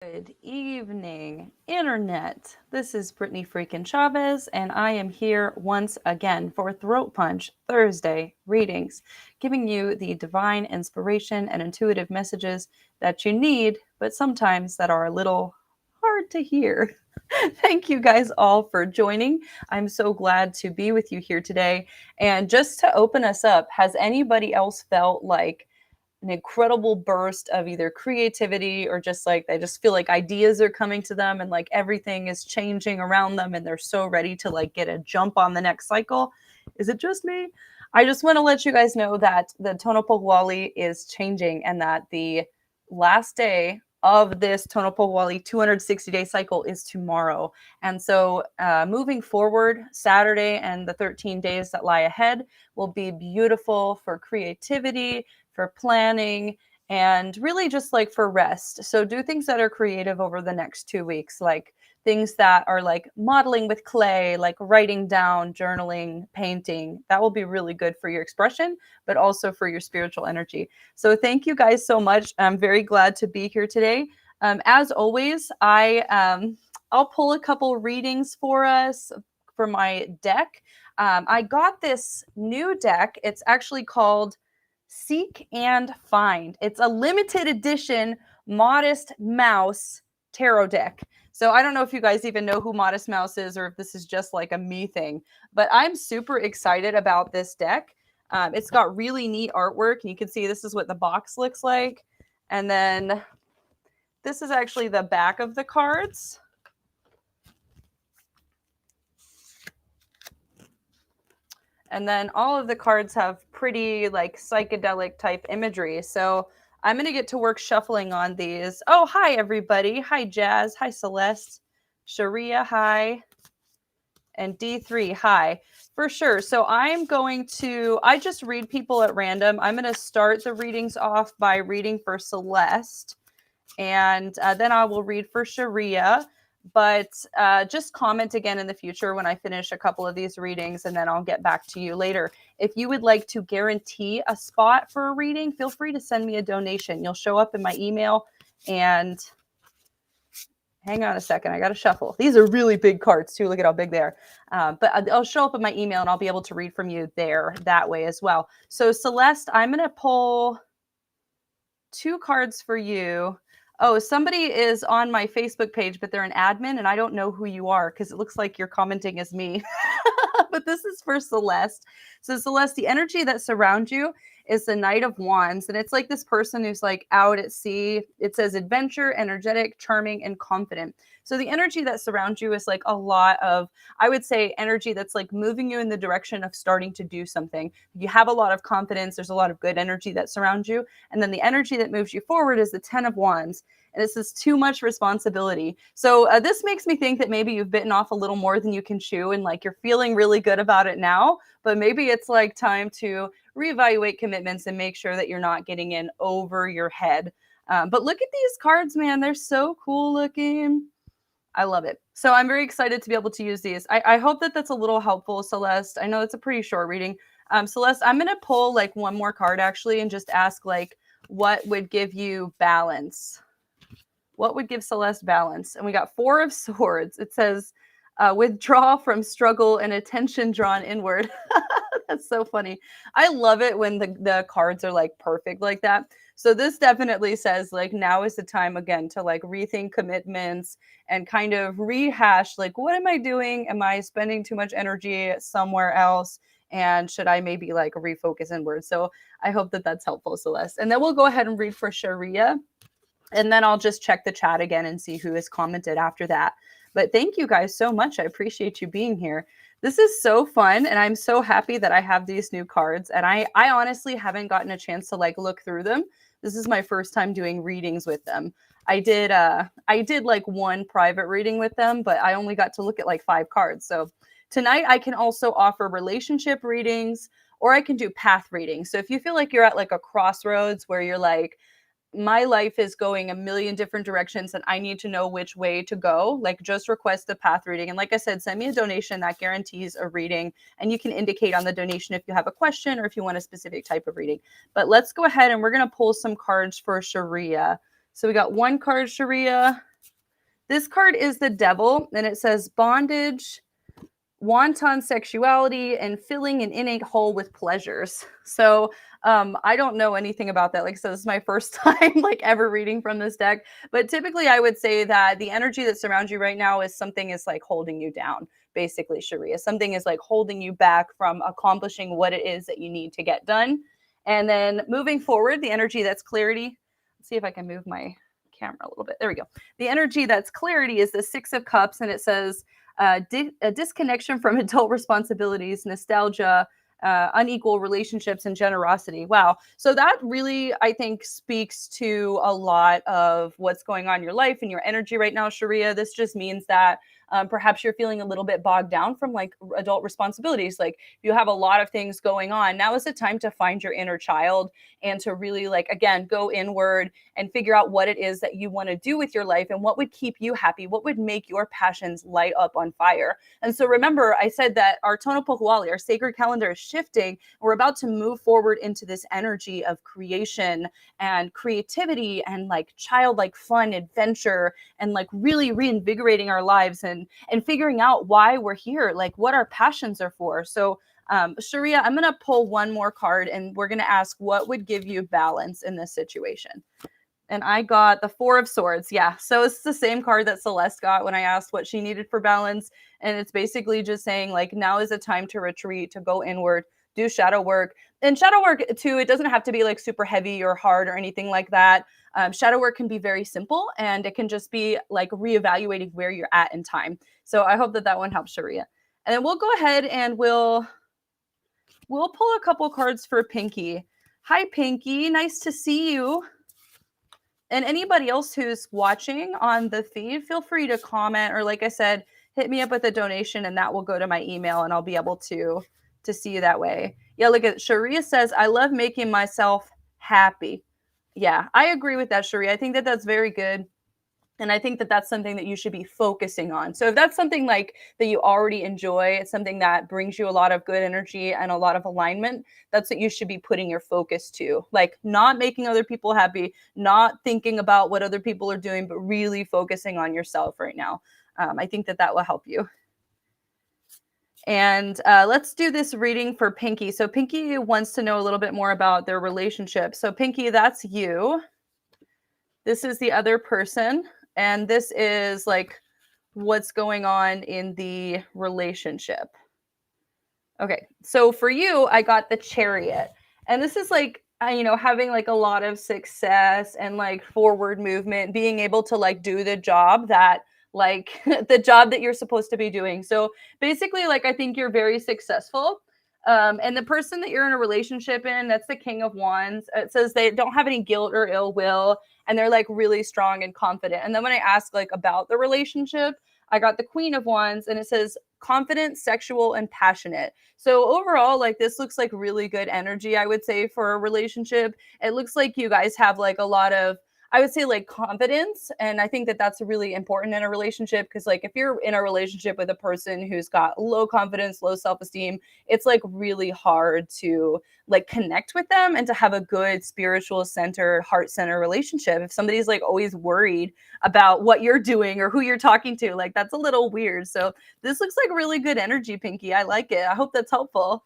Good evening, Internet. This is Brittany freaking Chavez, and I am here once again for Throat Punch Thursday readings, giving you the divine inspiration and intuitive messages that you need, but sometimes that are a little hard to hear. Thank you guys all for joining. I'm so glad to be with you here today. And just to open us up, has anybody else felt like an incredible burst of either creativity or just like they just feel like ideas are coming to them and like everything is changing around them and they're so ready to like get a jump on the next cycle? Is it just me? I just want to let you guys know that the Tonopogwali is changing and that the last day of this Tonopogwali 260-day cycle is tomorrow. And so moving forward, Saturday and the 13 days that lie ahead will be beautiful for creativity, for planning, and really just like for rest. So do things that are creative over the next 2 weeks, like things that are like modeling with clay, like writing down, journaling, painting. That will be really good for your expression, but also for your spiritual energy. So thank you guys so much. I'm very glad to be here today. As always, I'll pull a couple readings for us for my deck. I got this new deck. It's actually called Seek and Find. It's a limited edition Modest Mouse tarot deck. So I don't know if you guys even know who Modest Mouse is or if this is just like a me thing, but I'm super excited about this deck. It's got really neat artwork. You can see this is what the box looks like. And then this is actually the back of the cards. And then all of the cards have pretty like psychedelic type imagery. So I'm going to get to work shuffling on these. Oh, hi, everybody. Hi, Jazz. Hi, Celeste. Sharia, hi. And D3, hi. For sure. So I just read people at random. I'm going to start the readings off by reading for Celeste. And then I will read for Sharia. But just comment again in the future when I finish a couple of these readings, and then I'll get back to you later. If you would like to guarantee a spot for a reading, feel free to send me a donation. You'll show up in my email, and hang on a second. I got to shuffle. These are really big cards too. Look at how big they are. But I'll show up in my email, and I'll be able to read from you there that way as well. So Celeste, I'm going to pull 2 cards for you. Oh, somebody is on my Facebook page, but they're an admin, and I don't know who you are because it looks like you're commenting as me. But this is for Celeste. So Celeste, the energy that surrounds you is the Knight of Wands, and it's like this person who's like out at sea. It says adventure, energetic, charming, and confident. So the energy that surrounds you is like a lot of, I would say, energy that's like moving you in the direction of starting to do something. You have a lot of confidence. There's a lot of good energy that surrounds you. And then the energy that moves you forward is the 10 of Wands. And this is too much responsibility. So this makes me think that maybe you've bitten off a little more than you can chew, and like you're feeling really good about it now, but maybe it's like time to reevaluate commitments and make sure that you're not getting in over your head. But look at these cards, man. They're so cool looking. I love it. So I'm very excited to be able to use these. I hope that that's a little helpful, Celeste. I know it's a pretty short reading. Celeste, I'm going to pull like one more card actually and just ask like what would give you balance? What would give Celeste balance? And we got 4 of Swords. It says withdraw from struggle and attention drawn inward. That's so funny. I love it when the cards are like perfect like that. So this definitely says like now is the time again to like rethink commitments and kind of rehash like what am I doing? Am I spending too much energy somewhere else? And should I maybe like refocus inward? So I hope that that's helpful, Celeste. And then we'll go ahead and read for Sharia. And then I'll just check the chat again and see who has commented after that. But thank you guys so much. I appreciate you being here. This is so fun, and I'm so happy that I have these new cards. And I honestly haven't gotten a chance to like look through them. This is my first time doing readings with them. I did like one private reading with them, but I only got to look at like 5 cards. So tonight I can also offer relationship readings, or I can do path readings. So if you feel like you're at like a crossroads where you're like, my life is going a million different directions and I need to know which way to go, like just request a path reading. And like I said, send me a donation that guarantees a reading, and you can indicate on the donation if you have a question or if you want a specific type of reading. But let's go ahead and we're going to pull some cards for Sharia. So we got 1 card, Sharia. This card is the Devil, and it says bondage, wanton sexuality, and filling an innate hole with pleasures. So I don't know anything about that. Like I said, this is my first time like ever reading from this deck. But typically I would say that the energy that surrounds you right now is something is like holding you down, basically, Sharia. Something is like holding you back from accomplishing what it is that you need to get done. And then moving forward, the energy that's clarity. Let's see if I can move my camera a little bit. There we go. The energy that's clarity is the Six of Cups, and it says a disconnection from adult responsibilities, nostalgia, unequal relationships, and generosity. Wow. So that really, I think, speaks to a lot of what's going on in your life and your energy right now, Sharia. This just means that perhaps you're feeling a little bit bogged down from like adult responsibilities. Like you have a lot of things going on. Now is the time to find your inner child and to really like, again, go inward and figure out what it is that you want to do with your life and what would keep you happy, what would make your passions light up on fire. And so remember, I said that our Tono Pohuali, our sacred calendar is shifting. We're about to move forward into this energy of creation and creativity and like childlike fun, adventure, and like really reinvigorating our lives and figuring out why we're here, like what our passions are for. So Sharia, I'm going to pull one more card and we're going to ask what would give you balance in this situation. And I got the Four of Swords. Yeah. So it's the same card that Celeste got when I asked what she needed for balance. And it's basically just saying like, now is a time to retreat, to go inward, do shadow work. And shadow work too, it doesn't have to be like super heavy or hard or anything like that. Shadow work can be very simple and it can just be like reevaluating where you're at in time. So I hope that that one helps, Sharia. And then we'll go ahead and we'll pull a couple cards for Pinky. Hi, Pinky. Nice to see you. And anybody else who's watching on the feed, feel free to comment or, like I said, hit me up with a donation and that will go to my email and I'll be able to see you that way. Yeah, look at Sharia says, I love making myself happy. Yeah, I agree with that, Sharia. I think that that's very good. And I think that that's something that you should be focusing on. So if that's something like that you already enjoy, it's something that brings you a lot of good energy and a lot of alignment, that's what you should be putting your focus to. Like not making other people happy, not thinking about what other people are doing, but really focusing on yourself right now. I think that that will help you. And let's do this reading for Pinky. So Pinky wants to know a little bit more about their relationship. So Pinky, that's you. This is the other person. And this is like what's going on in the relationship. Okay, so for you, I got the Chariot. And this is like, having like a lot of success and like forward movement, being able to like do the job that like the job that you're supposed to be doing. So basically, like, I think you're very successful. And the person that you're in a relationship in, that's the King of Wands. It says they don't have any guilt or ill will, and they're like really strong and confident. And then when I ask like about the relationship, I got the Queen of Wands, and it says confident, sexual, and passionate. So overall, like this looks like really good energy, I would say, for a relationship. It looks like you guys have like a lot of, I would say, like confidence. And I think that that's really important in a relationship because like if you're in a relationship with a person who's got low confidence, low self-esteem, it's like really hard to like connect with them and to have a good spiritual centered, heart centered relationship. If somebody's like always worried about what you're doing or who you're talking to, like that's a little weird. So this looks like really good energy, Pinky. I like it. I hope that's helpful.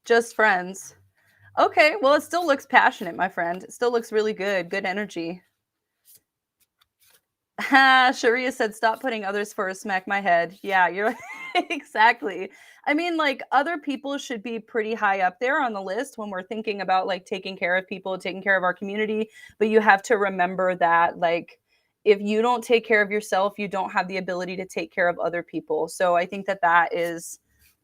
Just friends. Okay, well, it still looks passionate, my friend. It still looks really good. Good energy. Sharia said, stop putting others first, smack my head. Yeah, you're exactly. I mean, like, other people should be pretty high up there on the list when we're thinking about like taking care of people, taking care of our community. But you have to remember that, like, if you don't take care of yourself, you don't have the ability to take care of other people. So I think that that is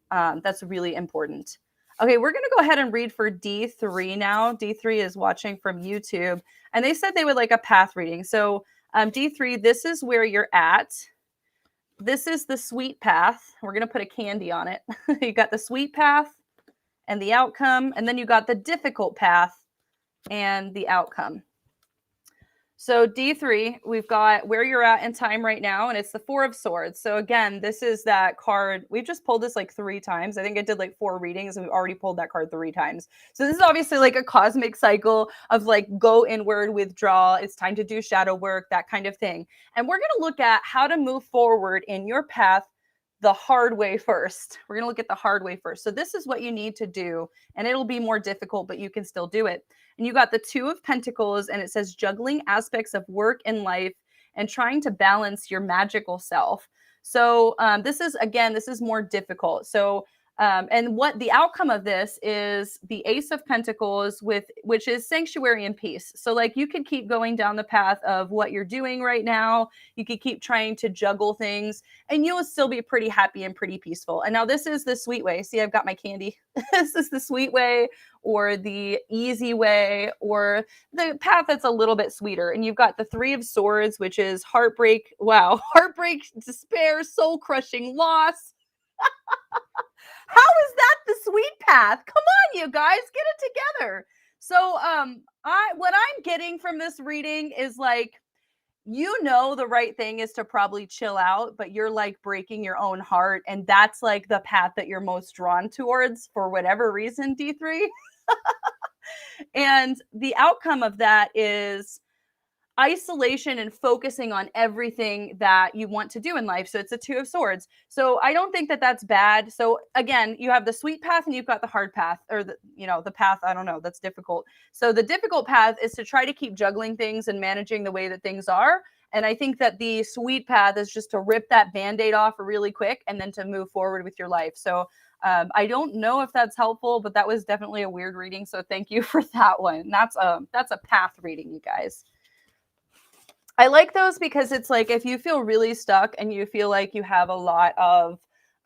that's really important. Okay, we're going to go ahead and read for D3 now. D3 is watching from YouTube, and they said they would like a path reading. So D3, this is where you're at. This is the sweet path. We're going to put a candy on it. You got the sweet path and the outcome, and then you got the difficult path and the outcome. So D3, we've got where you're at in time right now, and it's the Four of Swords. So again, this is that card. We've just pulled this like 3 times. I think I did like 4 readings, and we've already pulled that card 3 times. So this is obviously like a cosmic cycle of like go inward, withdraw. It's time to do shadow work, that kind of thing. And we're going to look at how to move forward in your path the hard way first. We're going to look at the hard way first. So this is what you need to do, and it'll be more difficult, but you can still do it. And you got the Two of Pentacles, and it says juggling aspects of work and life and trying to balance your magical self. So this is more difficult. So and what the outcome of this is the Ace of Pentacles, which is sanctuary and peace. So like you could keep going down the path of what you're doing right now. You could keep trying to juggle things, and you'll still be pretty happy and pretty peaceful. And now this is the sweet way. See, I've got my candy. This is the sweet way, or the easy way, or the path that's a little bit sweeter. And you've got the Three of Swords, which is heartbreak. Wow, heartbreak, despair, soul crushing, loss. How is that the sweet path? Come on, you guys, get it together. So what I'm getting from this reading is like, you know, the right thing is to probably chill out, but you're like breaking your own heart, and that's like the path that you're most drawn towards for whatever reason, D3. And the outcome of that is isolation and focusing on everything that you want to do in life. So it's a Two of Swords. So I don't think that that's bad. So again, you have the sweet path and you've got the hard path, or the path, I don't know, that's difficult. So the difficult path is to try to keep juggling things and managing the way that things are. And I think that the sweet path is just to rip that Band-Aid off really quick and then to move forward with your life. So I don't know if that's helpful, but that was definitely a weird reading. So thank you for that one. That's a path reading, you guys. I like those because it's like if you feel really stuck and you feel like you have a lot of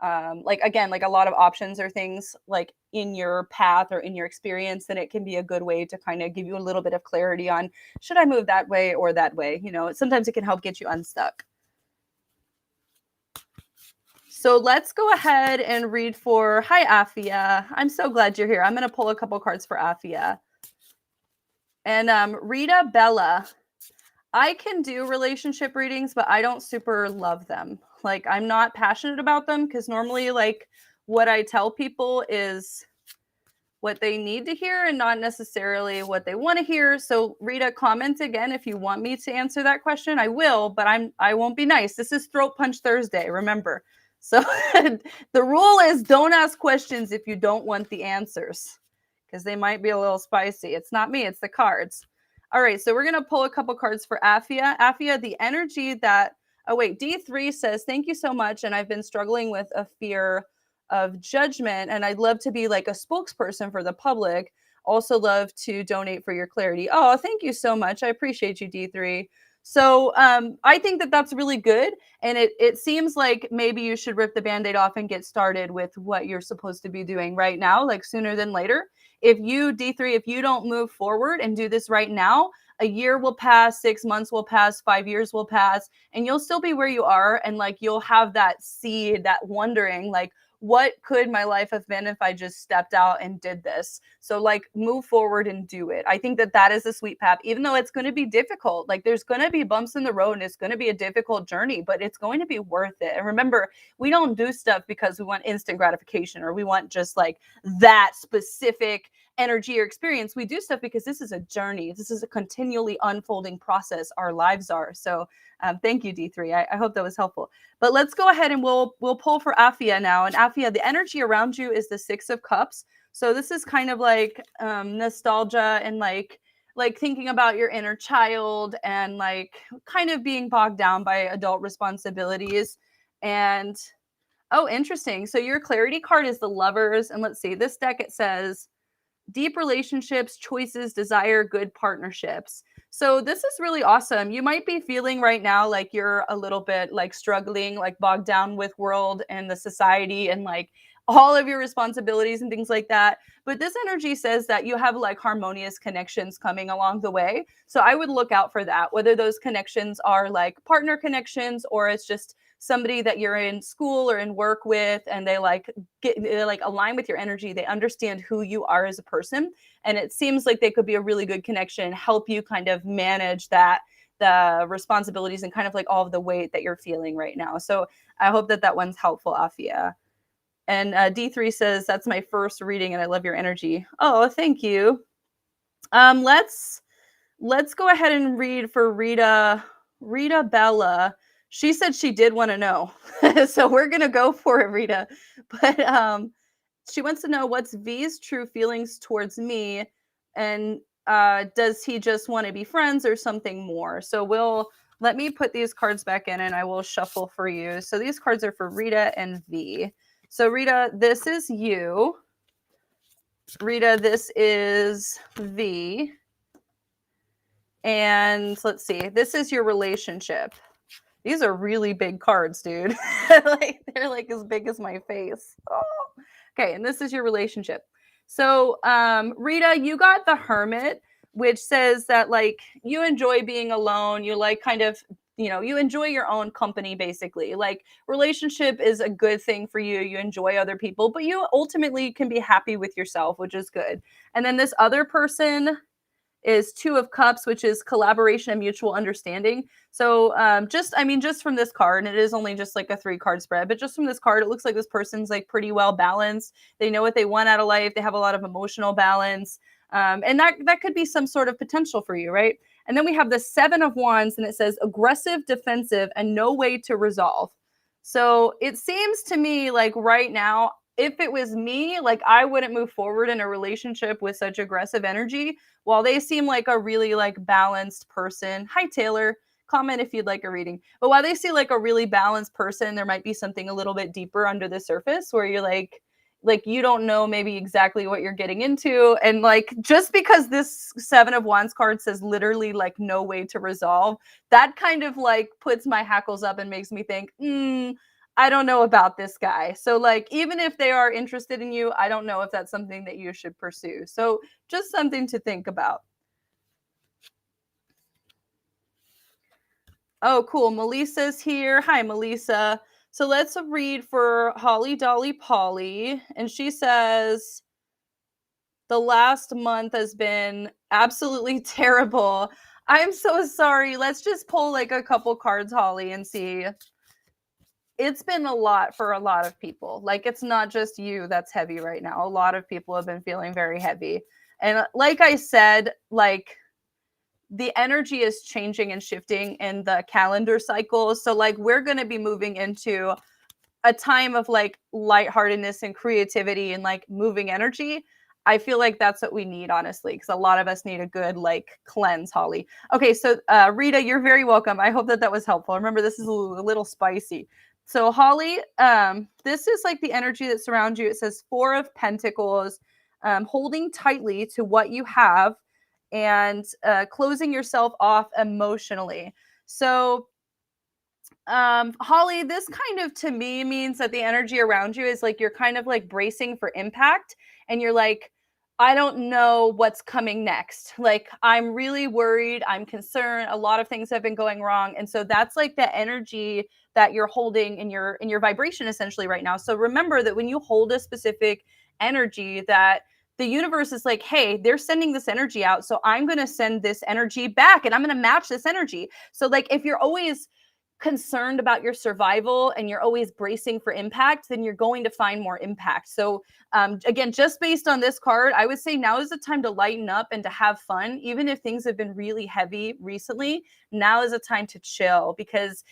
like a lot of options or things like in your path or in your experience, then it can be a good way to kind of give you a little bit of clarity on, should I move that way or that way? You know, sometimes it can help get you unstuck. So let's go ahead and read for, hi, Affia. I'm so glad you're here. I'm going to pull a couple cards for Affia. And Rita Bella. I can do relationship readings, but I don't super love them. Like, I'm not passionate about them because normally, like, what I tell people is what they need to hear and not necessarily what they want to hear. So, Rita, comment again if you want me to answer that question. I will, but I won't be nice. This is Throat Punch Thursday, remember. So, the rule is don't ask questions if you don't want the answers because they might be a little spicy. It's not me, it's the cards. All right, so we're going to pull a couple cards for Affia. Affia, the energy that, D3 says, thank you so much. And I've been struggling with a fear of judgment, and I'd love to be like a spokesperson for the public. Also love to donate for your clarity. Oh, thank you so much. I appreciate you, D3. So I think that that's really good. And it seems like maybe you should rip the Band-Aid off and get started with what you're supposed to be doing right now, like sooner than later. If you, D3, if you don't move forward and do this right now, a year will pass, 6 months will pass, 5 years will pass, and you'll still be where you are. And like, you'll have that seed, that wondering, like, what could my life have been if I just stepped out and did this? So like, move forward and do it. I think that that is a sweet path, even though it's going to be difficult. Like, there's going to be bumps in the road and it's going to be a difficult journey, but it's going to be worth it. And remember, we don't do stuff because we want instant gratification or we want just like that specific energy or experience. We do stuff because this is a journey. This is a continually unfolding process. Our lives are. So thank you, D3. I hope that was helpful. But let's go ahead and we'll pull for Affia now. And Affia, the energy around you is the Six of Cups. So this is kind of like nostalgia and like thinking about your inner child and like kind of being bogged down by adult responsibilities. And oh, interesting. So your clarity card is the Lovers. And let's see, this deck, it says deep relationships, choices, desire, good partnerships. So this is really awesome. You might be feeling right now like you're a little bit like struggling, like bogged down with world and the society and like all of your responsibilities and things like that. But this energy says that you have like harmonious connections coming along the way. So I would look out for that, whether those connections are like partner connections or it's just somebody that you're in school or in work with and they align with your energy. They understand who you are as a person. And it seems like they could be a really good connection, help you kind of manage that the responsibilities and kind of like all of the weight that you're feeling right now. So I hope that that one's helpful, Affia. And D3 says, that's my first reading and I love your energy. Oh, thank you. Let's go ahead and read for Rita Bella. She said she did want to know. So we're going to go for it, Rita. But she wants to know what's V's true feelings towards me, and does he just want to be friends or something more? So let me put these cards back in and I will shuffle for you. So these cards are for Rita and V. So Rita, this is you. Rita, this is V. And let's see, this is your relationship. These are really big cards, dude. They're like as big as my face. Oh. Okay, and this is your relationship. So, Rita, you got the Hermit, which says that like you enjoy being alone. You like kind of, you enjoy your own company, basically. Like relationship is a good thing for you. You enjoy other people, but you ultimately can be happy with yourself, which is good. And then this other person is Two of Cups, which is collaboration and mutual understanding. So just from this card, and it is only just like a 3-card spread, but just from this card, it looks like this person's like pretty well balanced. They know what they want out of life. They have a lot of emotional balance. And that could be some sort of potential for you, right? And then we have the 7 of Wands, and it says aggressive, defensive, and no way to resolve. So it seems to me like right now, if it was me, like I wouldn't move forward in a relationship with such aggressive energy. While they seem like a really like balanced person. Hi, Taylor. Comment if you'd like a reading. But while they see like a really balanced person, there might be something a little bit deeper under the surface where you're like you don't know maybe exactly what you're getting into. And like just because this 7 of Wands card says literally like no way to resolve, that kind of like puts my hackles up and makes me think, I don't know about this guy. So like, even if they are interested in you, I don't know if that's something that you should pursue. So just something to think about. Oh, cool. Melissa's here. Hi, Melissa. So let's read for Holly Dolly Polly. And she says, the last month has been absolutely terrible. I'm so sorry. Let's just pull like a couple cards, Holly, and see. It's been a lot for a lot of people. Like, it's not just you that's heavy right now. A lot of people have been feeling very heavy. And like I said, like the energy is changing and shifting in the calendar cycles. So like we're going to be moving into a time of like lightheartedness and creativity and like moving energy. I feel like that's what we need, honestly, because a lot of us need a good like cleanse, Holly. Okay, so Rita, you're very welcome. I hope that was helpful. Remember, this is a little spicy. So Holly, this is like the energy that surrounds you. It says 4 of Pentacles, holding tightly to what you have and closing yourself off emotionally. So Holly, this kind of to me means that the energy around you is like you're kind of like bracing for impact, and you're like, I don't know what's coming next. Like, I'm really worried, I'm concerned, a lot of things have been going wrong. And so that's like the energy that you're holding in your vibration essentially right now. So remember that when you hold a specific energy, that the universe is like, hey, they're sending this energy out, so I'm going to send this energy back and I'm going to match this energy. So like if you're always concerned about your survival and you're always bracing for impact, then you're going to find more impact. So again, just based on this card, I would say now is the time to lighten up and to have fun. Even if things have been really heavy recently, now is a time to chill, because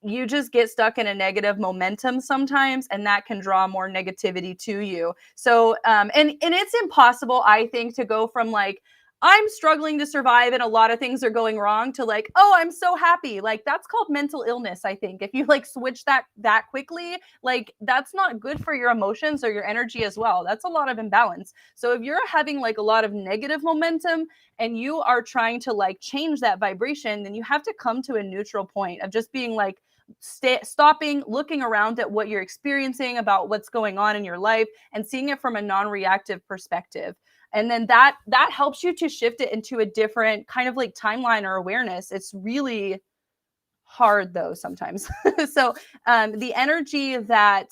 you just get stuck in a negative momentum sometimes, and that can draw more negativity to you. So and it's impossible, I think, to go from like, I'm struggling to survive and a lot of things are going wrong, to like, oh, I'm so happy. Like, that's called mental illness, I think. If you like switch that quickly, like that's not good for your emotions or your energy as well. That's a lot of imbalance. So if you're having like a lot of negative momentum and you are trying to like change that vibration, then you have to come to a neutral point of just being like, stopping, looking around at what you're experiencing, about what's going on in your life, and seeing it from a non-reactive perspective. And then that helps you to shift it into a different kind of like timeline or awareness. It's really hard though sometimes. So the energy that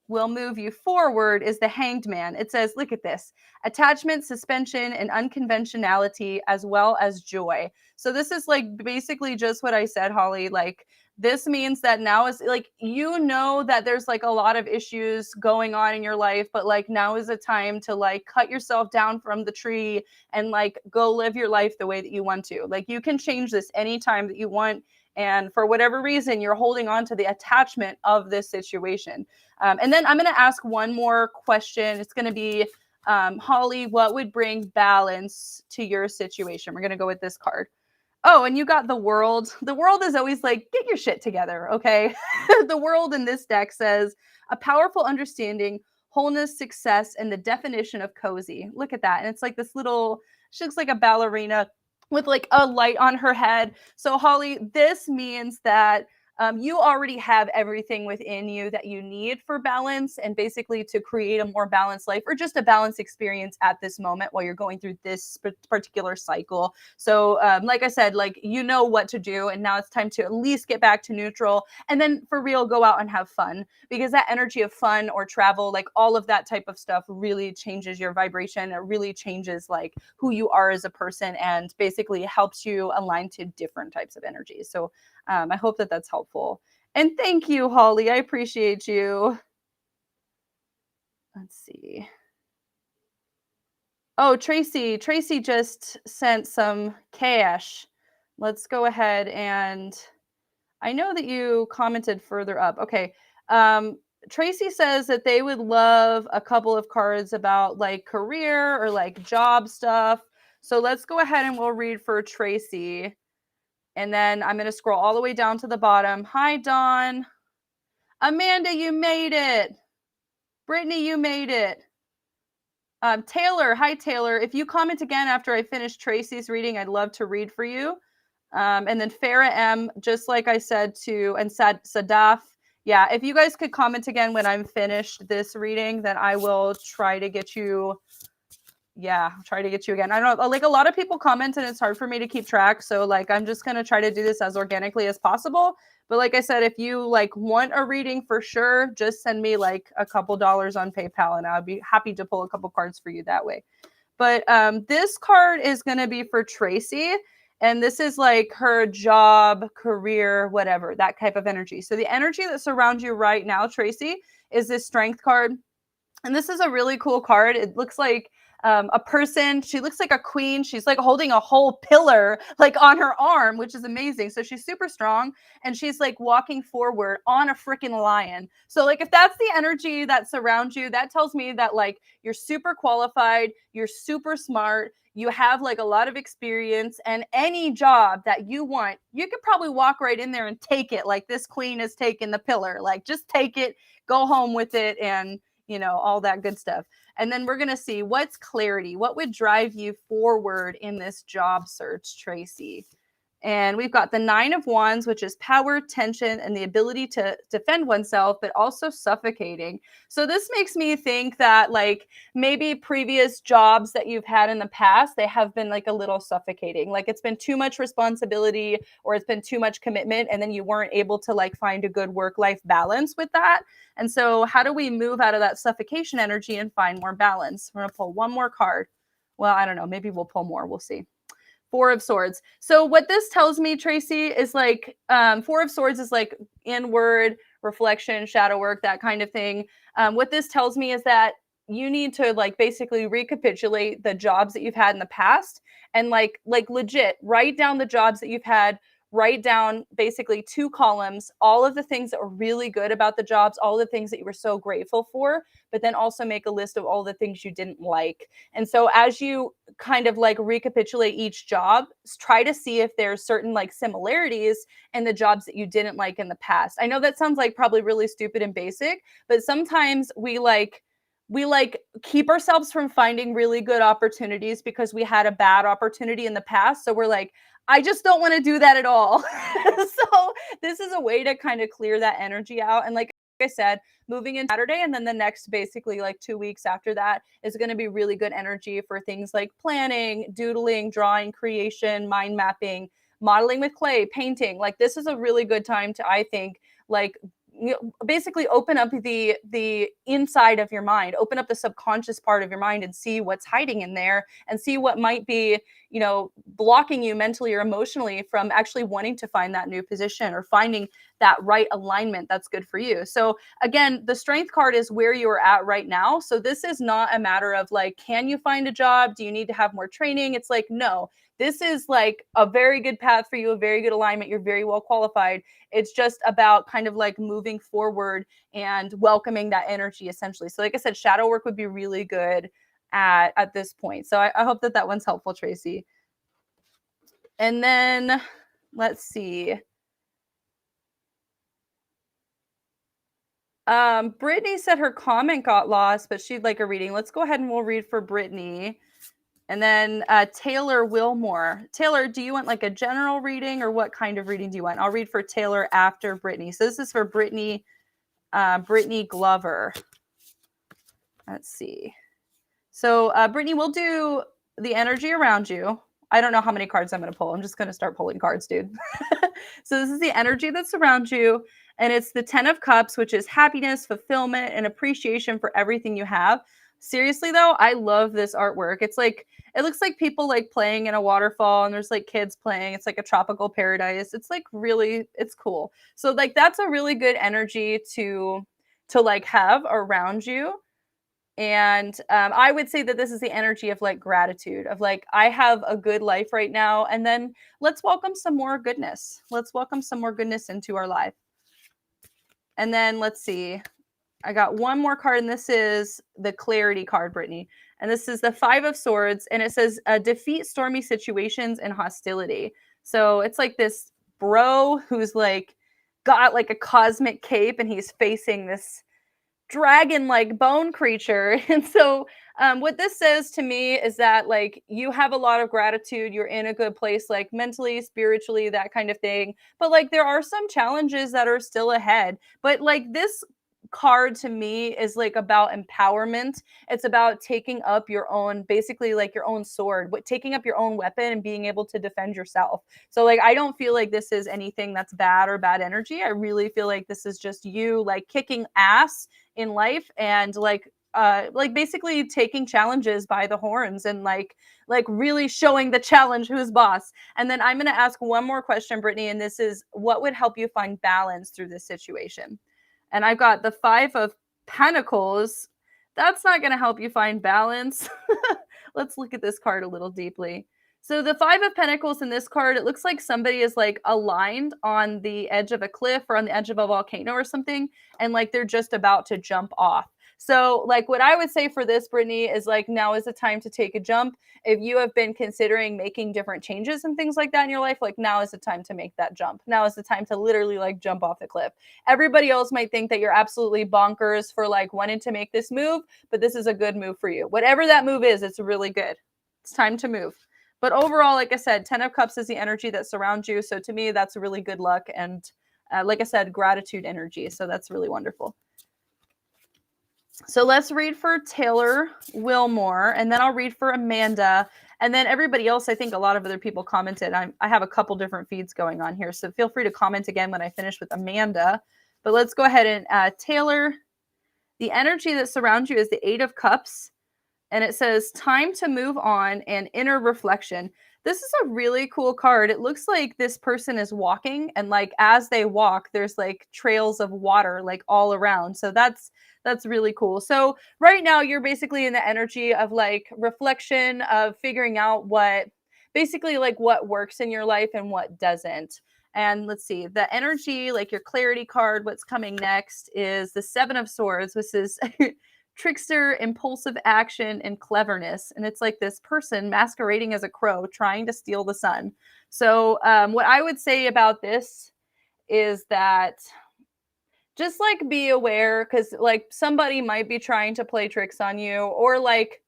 will move you forward is the Hanged Man. It says, look at this: attachment, suspension, and unconventionality, as well as joy. So this is like basically just what I said, Holly. Like, this means that now is like, you know, that there's like a lot of issues going on in your life, but like now is a time to like cut yourself down from the tree and like go live your life the way that you want to. Like, you can change this anytime that you want. And for whatever reason, you're holding on to the attachment of this situation. And then I'm going to ask one more question. It's going to be, Holly, what would bring balance to your situation? We're going to go with this card. Oh, and you got the World. The World is always like, get your shit together, okay? The World in this deck says, a powerful understanding, wholeness, success, and the definition of cozy. Look at that. And it's like this little, she looks like a ballerina with like a light on her head. So Holly, this means that you already have everything within you that you need for balance, and basically to create a more balanced life, or just a balanced experience at this moment while you're going through this particular cycle. So like I said, like, you know what to do, and now it's time to at least get back to neutral, and then for real, go out and have fun, because that energy of fun or travel, like all of that type of stuff, really changes your vibration. It really changes like who you are as a person, and basically helps you align to different types of energies. So I hope that that's helpful. And thank you, Holly. I appreciate you. Let's see. Oh, Tracy. Tracy just sent some cash. Let's go ahead and I know that you commented further up. Okay. Tracy says that they would love a couple of cards about like career or like job stuff. So let's go ahead and we'll read for Tracy. And then I'm going to scroll all the way down to the bottom. Hi, Dawn. Amanda, you made it. Brittany, you made it. Taylor, hi, Taylor. If you comment again after I finish Tracy's reading, I'd love to read for you. And then Farrah M, just like I said to, and Sadaf. Yeah, if you guys could comment again when I'm finished this reading, then I will try to get you. Yeah, try to get you again. I don't know, like a lot of people comment and it's hard for me to keep track. So like, I'm just going to try to do this as organically as possible. But like I said, if you like want a reading for sure, just send me like a couple dollars on PayPal and I'll be happy to pull a couple cards for you that way. But this card is going to be for Tracy. And this is like her job, career, whatever, that type of energy. So the energy that surrounds you right now, Tracy, is this Strength card. And this is a really cool card. It looks like a person. She looks like a queen. She's like holding a whole pillar like on her arm, which is amazing. So she's super strong and she's like walking forward on a freaking lion. So like, if that's the energy that surrounds you, that tells me that like you're super qualified, you're super smart, you have like a lot of experience, and any job that you want, you could probably walk right in there and take it. Like this queen is taking the pillar. Like, just take it, go home with it, and you know, all that good stuff. And then we're going to see what's clarity. What would drive you forward in this job search, Tracy? And we've got the 9 of Wands, which is power, tension, and the ability to defend oneself, but also suffocating. So this makes me think that like maybe previous jobs that you've had in the past, they have been like a little suffocating. Like it's been too much responsibility or it's been too much commitment, and then you weren't able to like find a good work-life balance with that. And so how do we move out of that suffocation energy and find more balance? We're going to pull one more card. Well, I don't know. Maybe we'll pull more. We'll see. 4 of Swords. So what this tells me, Tracy, is like 4 of Swords is like inward reflection, shadow work, that kind of thing. What this tells me is that you need to like basically recapitulate the jobs that you've had in the past, and like legit write down the jobs that you've had. Write down basically 2 columns, all of the things that were really good about the jobs, all the things that you were so grateful for, but then also make a list of all the things you didn't like. And so as you kind of like recapitulate each job, try to see if there's certain like similarities in the jobs that you didn't like in the past. I know that sounds like probably really stupid and basic, but sometimes we keep ourselves from finding really good opportunities because we had a bad opportunity in the past. So we're like, I just don't want to do that at all. So this is a way to kind of clear that energy out. And like I said, moving in Saturday, and then the next basically like 2 weeks after that is going to be really good energy for things like planning, doodling, drawing, creation, mind mapping, modeling with clay, painting. Like this is a really good time to, I think, like basically open up the inside of your mind, open up the subconscious part of your mind and see what's hiding in there and see what might be, blocking you mentally or emotionally from actually wanting to find that new position or finding that right alignment that's good for you. So again, the strength card is where you are at right now. So this is not a matter of like, can you find a job? Do you need to have more training? It's like, no, this is like a very good path for you, a very good alignment. You're very well qualified. It's just about kind of like moving forward and welcoming that energy essentially. So like I said, shadow work would be really good at this point. So I hope that one's helpful, Tracy. And then let's see. Brittany said her comment got lost, but she'd like a reading. Let's go ahead and we'll read for Brittany. And then Taylor Wilmore. Taylor, do you want like a general reading or what kind of reading do you want? I'll read for Taylor after Brittany. So this is for Brittany Glover. Let's see. So Brittany, we'll do the energy around you. I don't know how many cards I'm going to pull. I'm just going to start pulling cards, dude. So this is the energy that's around you. And it's the 10 of Cups, which is happiness, fulfillment, and appreciation for everything you have. Seriously, though, I love this artwork. It's like, it looks like people like playing in a waterfall and there's like kids playing. It's like a tropical paradise. It's like really, it's cool. So like, that's a really good energy to like have around you. And I would say that this is the energy of like gratitude of like, I have a good life right now. And then let's welcome some more goodness. Let's welcome some more goodness into our life. And then let's see. I got one more card, and this is the clarity card, Brittany. And this is the 5 of Swords, and it says defeat stormy situations and hostility. So it's like this bro who's like got like a cosmic cape, and he's facing this dragon-like bone creature. And so what this says to me is that like you have a lot of gratitude, you're in a good place like mentally, spiritually, that kind of thing, but like there are some challenges that are still ahead. But like this card to me is like about empowerment. It's about taking up your own, basically like your own sword, taking up your own weapon and being able to defend yourself. So like I don't feel like this is anything that's bad or bad energy. I really feel like this is just you like kicking ass in life and like basically taking challenges by the horns and like really showing the challenge who's boss. And then I'm going to ask one more question, Brittany, and this is what would help you find balance through this situation? And I've got the 5 of Pentacles. That's not going to help you find balance. Let's look at this card a little deeply. So the 5 of Pentacles in this card, it looks like somebody is like aligned on the edge of a cliff or on the edge of a volcano or something, and like they're just about to jump off. So like what I would say for this, Brittany, is like now is the time to take a jump. If you have been considering making different changes and things like that in your life, like now is the time to make that jump. Now is the time to literally like jump off the cliff. Everybody else might think that you're absolutely bonkers for like wanting to make this move, but this is a good move for you. Whatever that move is, it's really good. It's time to move. But overall, like I said, 10 of Cups is the energy that surrounds you. So to me, that's really good luck. And like I said, gratitude energy. So that's really wonderful. So let's read for Taylor Wilmore, and then I'll read for Amanda. And then everybody else, I think a lot of other people commented. I have a couple different feeds going on here. So feel free to comment again when I finish with Amanda. But let's go ahead and Taylor, the energy that surrounds you is the 8 of Cups. And it says time to move on and inner reflection. This is a really cool card. It looks like this person is walking, and like as they walk, there's like trails of water like all around. So that's really cool. So right now you're basically in the energy of like reflection, of figuring out what basically like what works in your life and what doesn't. And let's see, the energy, like your clarity card, what's coming next is the 7 of Swords, which is trickster, impulsive action, and cleverness. And it's like this person masquerading as a crow trying to steal the sun. So what I would say about this is that just like be aware, because like somebody might be trying to play tricks on you, or like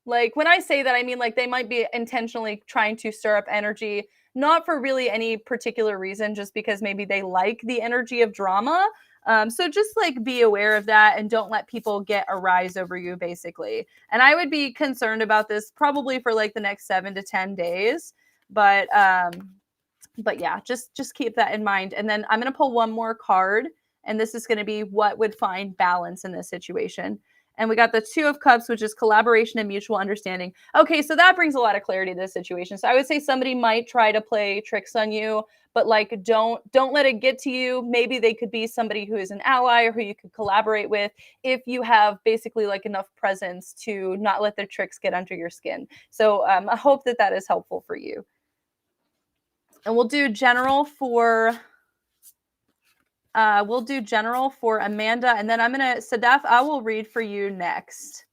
when I say that, I mean like they might be intentionally trying to stir up energy, not for really any particular reason, just because maybe they like the energy of drama. So just like be aware of that and don't let people get a rise over you, basically. And I would be concerned about this probably for like the next 7 to 10 days. But yeah, just keep that in mind. And then I'm going to pull one more card, And this is going to be what would find balance in this situation. And we got the Two of Cups, which is collaboration and mutual understanding. Okay, so that brings a lot of clarity to this situation. So I would say somebody might try to play tricks on you, but like don't let it get to you. Maybe they could be somebody who is an ally or who you could collaborate with if you have basically like enough presence to not let their tricks get under your skin. So I hope that that is helpful for you. And we'll do general for Amanda, and then I'm gonna, Sadaf, I will read for you next.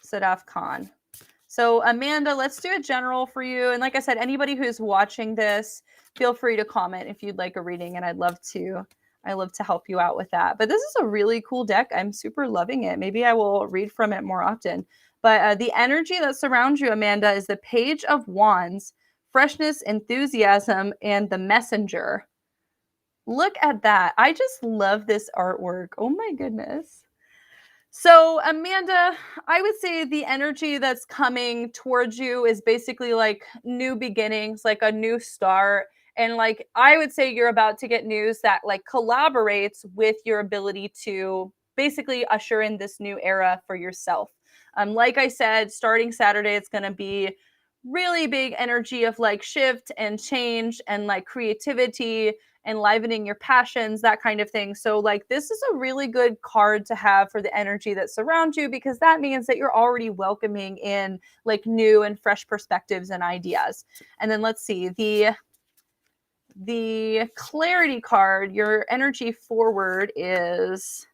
Sadaf Khan. So Amanda, let's do a general for you. And like I said, anybody who's watching this, feel free to comment if you'd like a reading, and I'd love to help you out with that. But this is a really cool deck. I'm super loving it. Maybe I will read from it more often. But the energy that surrounds you, Amanda, is the Page of Wands, freshness, enthusiasm, and the Messenger. Look at that. I just love this artwork. Oh my goodness. So Amanda, I would say the energy that's coming towards you is basically like new beginnings, like a new start. And like, I would say you're about to get news that like collaborates with your ability to basically usher in this new era for yourself. Like I said, starting Saturday, it's going to be really big energy of like shift and change and like creativity, enlivening your passions, that kind of thing. So like this is a really good card to have for the energy that surrounds you, because that means that you're already welcoming in like new and fresh perspectives and ideas. And then let's see, the clarity card, your energy forward is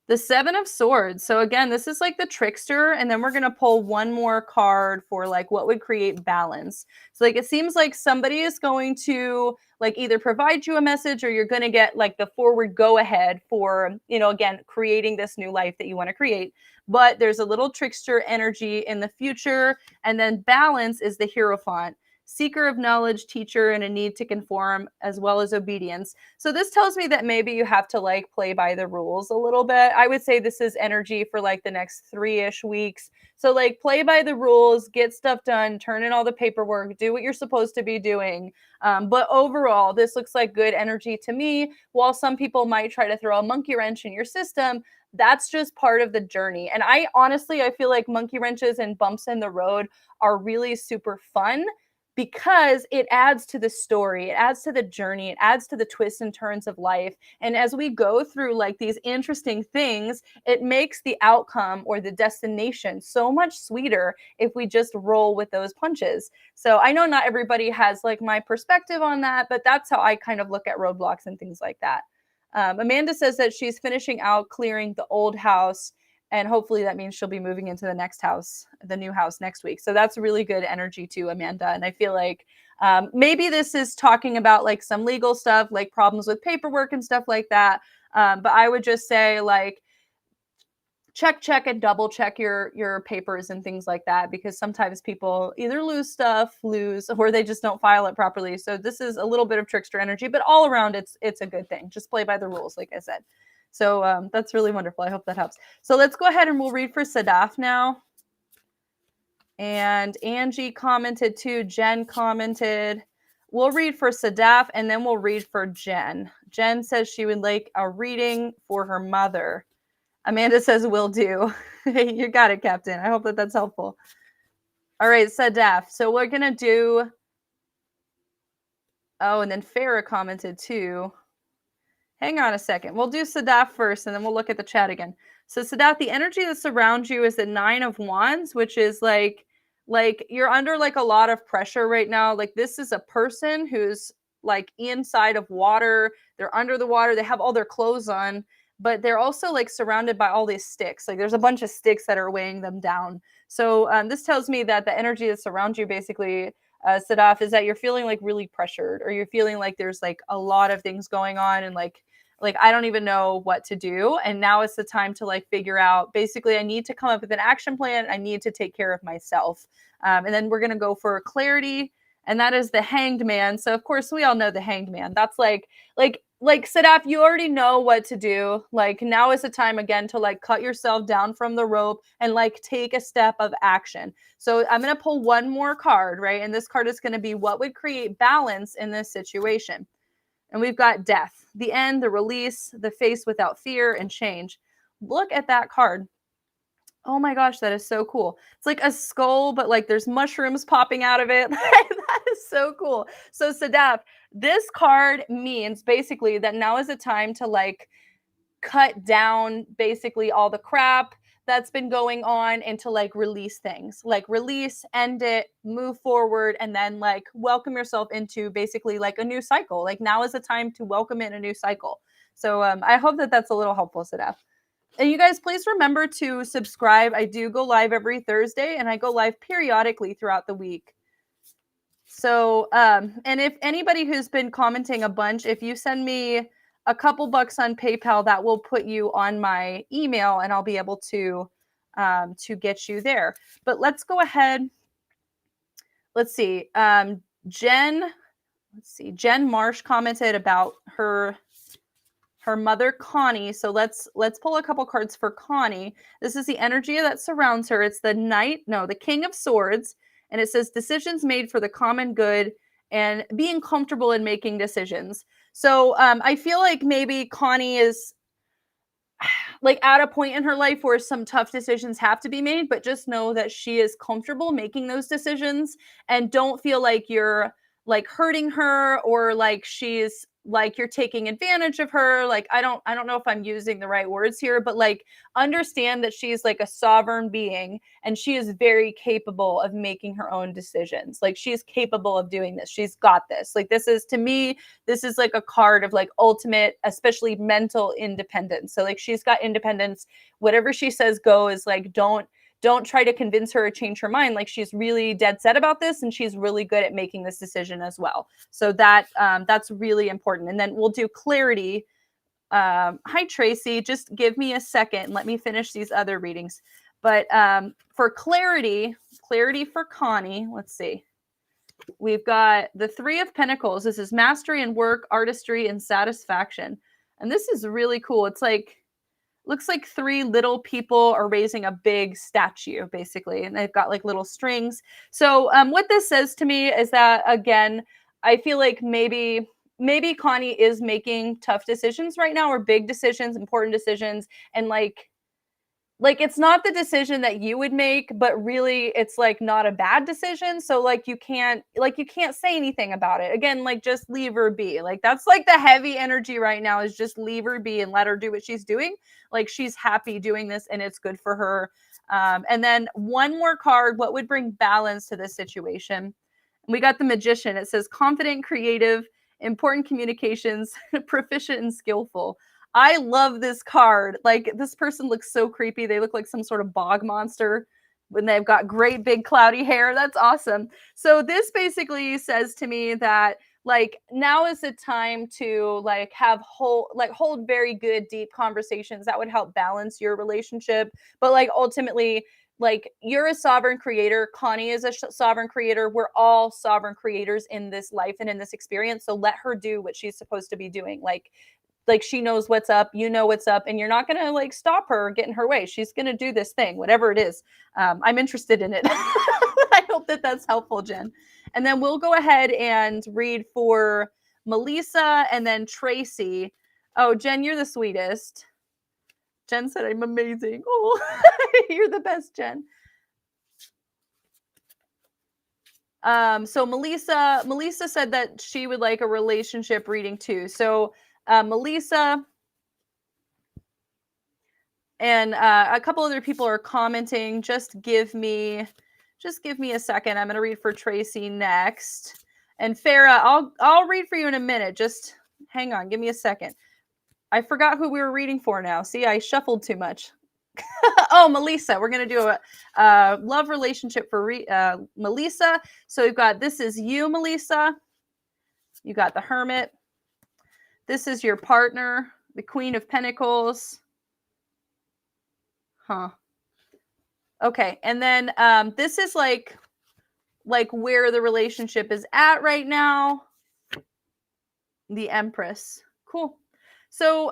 the Seven of Swords. So again, this is like the trickster, and then we're going to pull one more card for like what would create balance. So like it seems like somebody is going to like either provide you a message, or you're going to get like the forward go ahead for, you know, again, creating this new life that you want to create. But there's a little trickster energy in the future, and then balance is the Hierophant. Seeker of knowledge, teacher, and a need to conform, as well as obedience. So this tells me that maybe you have to like play by the rules a little bit. I would say this is energy for like the next 3-ish weeks. So like play by the rules, get stuff done, turn in all the paperwork, do what you're supposed to be doing. But overall, this looks like good energy to me. While some people might try to throw a monkey wrench in your system, that's just part of the journey. And I honestly feel like monkey wrenches and bumps in the road are really super fun, because it adds to the story, it adds to the journey, it adds to the twists and turns of life. And as we go through like these interesting things, it makes the outcome or the destination so much sweeter if we just roll with those punches. So I know not everybody has like my perspective on that, but that's how I kind of look at roadblocks and things like that. Amanda says that she's finishing out clearing the old house, and hopefully that means she'll be moving into the next house, the new house next week. So that's really good energy too, Amanda. And I feel like maybe this is talking about like some legal stuff, like problems with paperwork and stuff like that. But I would just say like, check and double check your papers and things like that, because sometimes people either lose, or they just don't file it properly. So this is a little bit of trickster energy, but all around it's a good thing. Just play by the rules, like I said. So that's really wonderful. I hope that helps. So let's go ahead and we'll read for Sadaf now. And Angie commented too. Jen commented. We'll read for Sadaf, and then we'll read for Jen. Jen says she would like a reading for her mother. Amanda says will do. You got it, Captain. I hope that that's helpful. All right, Sadaf. So we're going to do... Oh, and then Farrah commented too. Hang on a second. We'll do Sadaf first, and then we'll look at the chat again. So Sadaf, the energy that surrounds you is the Nine of Wands, which is like you're under like a lot of pressure right now. Like this is a person who's like inside of water. They're under the water. They have all their clothes on, but they're also like surrounded by all these sticks. Like there's a bunch of sticks that are weighing them down. So this tells me that the energy that surrounds you basically, Sadaf, is that you're feeling like really pressured, or you're feeling like there's like a lot of things going on, and like I don't even know what to do. And now it's the time to like figure out, basically, I need to come up with an action plan. I need to take care of myself. And then we're going to go for clarity. And that is the Hanged Man. So of course we all know the Hanged Man. That's like Sadaf, you already know what to do. Like now is the time again to like cut yourself down from the rope and like take a step of action. So I'm going to pull one more card, right? And this card is going to be what would create balance in this situation. And we've got death, the end, the release, the face without fear, and change. Look at that card. Oh my gosh, that is so cool. It's like a skull, but like there's mushrooms popping out of it. That is so cool. So Sadaf, this card means basically that now is a time to like cut down basically all the crap that's been going on and to like release things, like release, end it, move forward, and then like welcome yourself into basically like a new cycle. Like now is the time to welcome in a new cycle. So I hope that that's a little helpful, Sadaf. And you guys, please remember to subscribe. I do go live every Thursday, and I go live periodically throughout the week. So, and if anybody who's been commenting a bunch, if you send me a couple bucks on PayPal, that will put you on my email, and I'll be able to get you there. But let's go ahead. Let's see. Jen Marsh commented about her mother Connie. So let's pull a couple cards for Connie. This is the energy that surrounds her. It's the the King of Swords, and it says decisions made for the common good and being comfortable in making decisions. So I feel like maybe Connie is like at a point in her life where some tough decisions have to be made, but just know that she is comfortable making those decisions, and don't feel like you're like hurting her or like she's like you're taking advantage of her. Like I don't know if I'm using the right words here, but like understand that she's like a sovereign being and she is very capable of making her own decisions. Like she's capable of doing this. She's got this. Like this is, to me, this is like a card of like ultimate, especially mental independence. So like she's got independence. Whatever she says goes. Like don't try to convince her or change her mind. Like she's really dead set about this, and she's really good at making this decision as well. So that's really important. And then we'll do clarity. Hi Tracy, just give me a second. Let me finish these other readings. But for clarity for Connie, let's see. We've got the Three of Pentacles. This is mastery and work, artistry, and satisfaction. And this is really cool. It's like, looks like three little people are raising a big statue, basically, and they've got like little strings. So what this says to me is that, again, I feel like maybe Connie is making tough decisions right now, or big decisions, important decisions, and like it's not the decision that you would make, but really it's like not a bad decision. So like you can't say anything about it. Again, like just leave her be. Like that's like the heavy energy right now, is just leave her be and let her do what she's doing. Like she's happy doing this and it's good for her. And then one more card, what would bring balance to this situation? We got the Magician. It says confident, creative, important communications, proficient and skillful. I love this card. Like this person looks so creepy. They look like some sort of bog monster when they've got great big cloudy hair. That's awesome. So this basically says to me that like now is the time to like hold very good deep conversations that would help balance your relationship. But like ultimately, like you're a sovereign creator. Connie is a sovereign creator. We're all sovereign creators in this life and in this experience. So let her do what she's supposed to be doing. Like she knows what's up, you know what's up, and you're not going to like stop her or get in her way. She's going to do this thing, whatever it is. I'm interested in it. I hope that that's helpful, Jen. And then we'll go ahead and read for Melissa and then Tracy. Oh, Jen, you're the sweetest. Jen said I'm amazing. Oh, you're the best, Jen. So Melissa said that she would like a relationship reading too. So Melissa and a couple other people are commenting. Just give me a second. I'm going to read for Tracy next. And Farrah, I'll read for you in a minute. Just hang on. Give me a second. I forgot who we were reading for now. See, I shuffled too much. Oh, Melissa. We're going to do a love relationship for Melissa. So we've got, this is you, Melissa. You got the Hermit. This is your partner, the Queen of Pentacles. Huh. Okay. And then this is like where the relationship is at right now. The Empress. Cool. So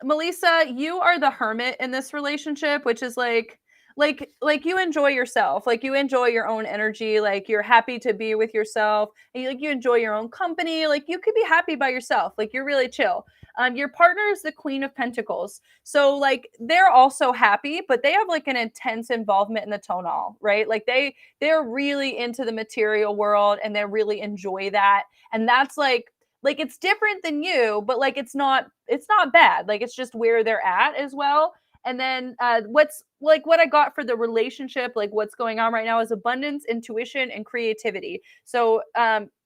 Melissa, you are the Hermit in this relationship, which is like like you enjoy yourself, like you enjoy your own energy, like you're happy to be with yourself, and you enjoy your own company, like you could be happy by yourself, like you're really chill. Your partner is the Queen of Pentacles, so like they're also happy, but they have like an intense involvement in the tonal, right? Like they're really into the material world and they really enjoy that, and that's like it's different than you, but like it's not bad, like it's just where they're at as well. And then what's like what I got for the relationship, like what's going on right now is abundance, intuition, and creativity. So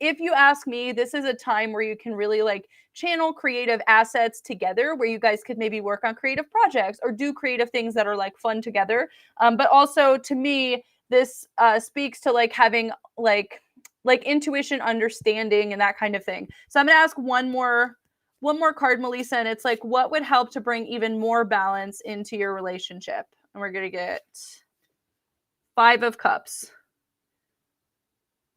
if you ask me, this is a time where you can really like channel creative assets together, where you guys could maybe work on creative projects or do creative things that are like fun together. But also to me, this speaks to like having like intuition, understanding, and that kind of thing. So I'm gonna ask one more card, Melissa, and it's like, what would help to bring even more balance into your relationship? And we're gonna get 5 of Cups.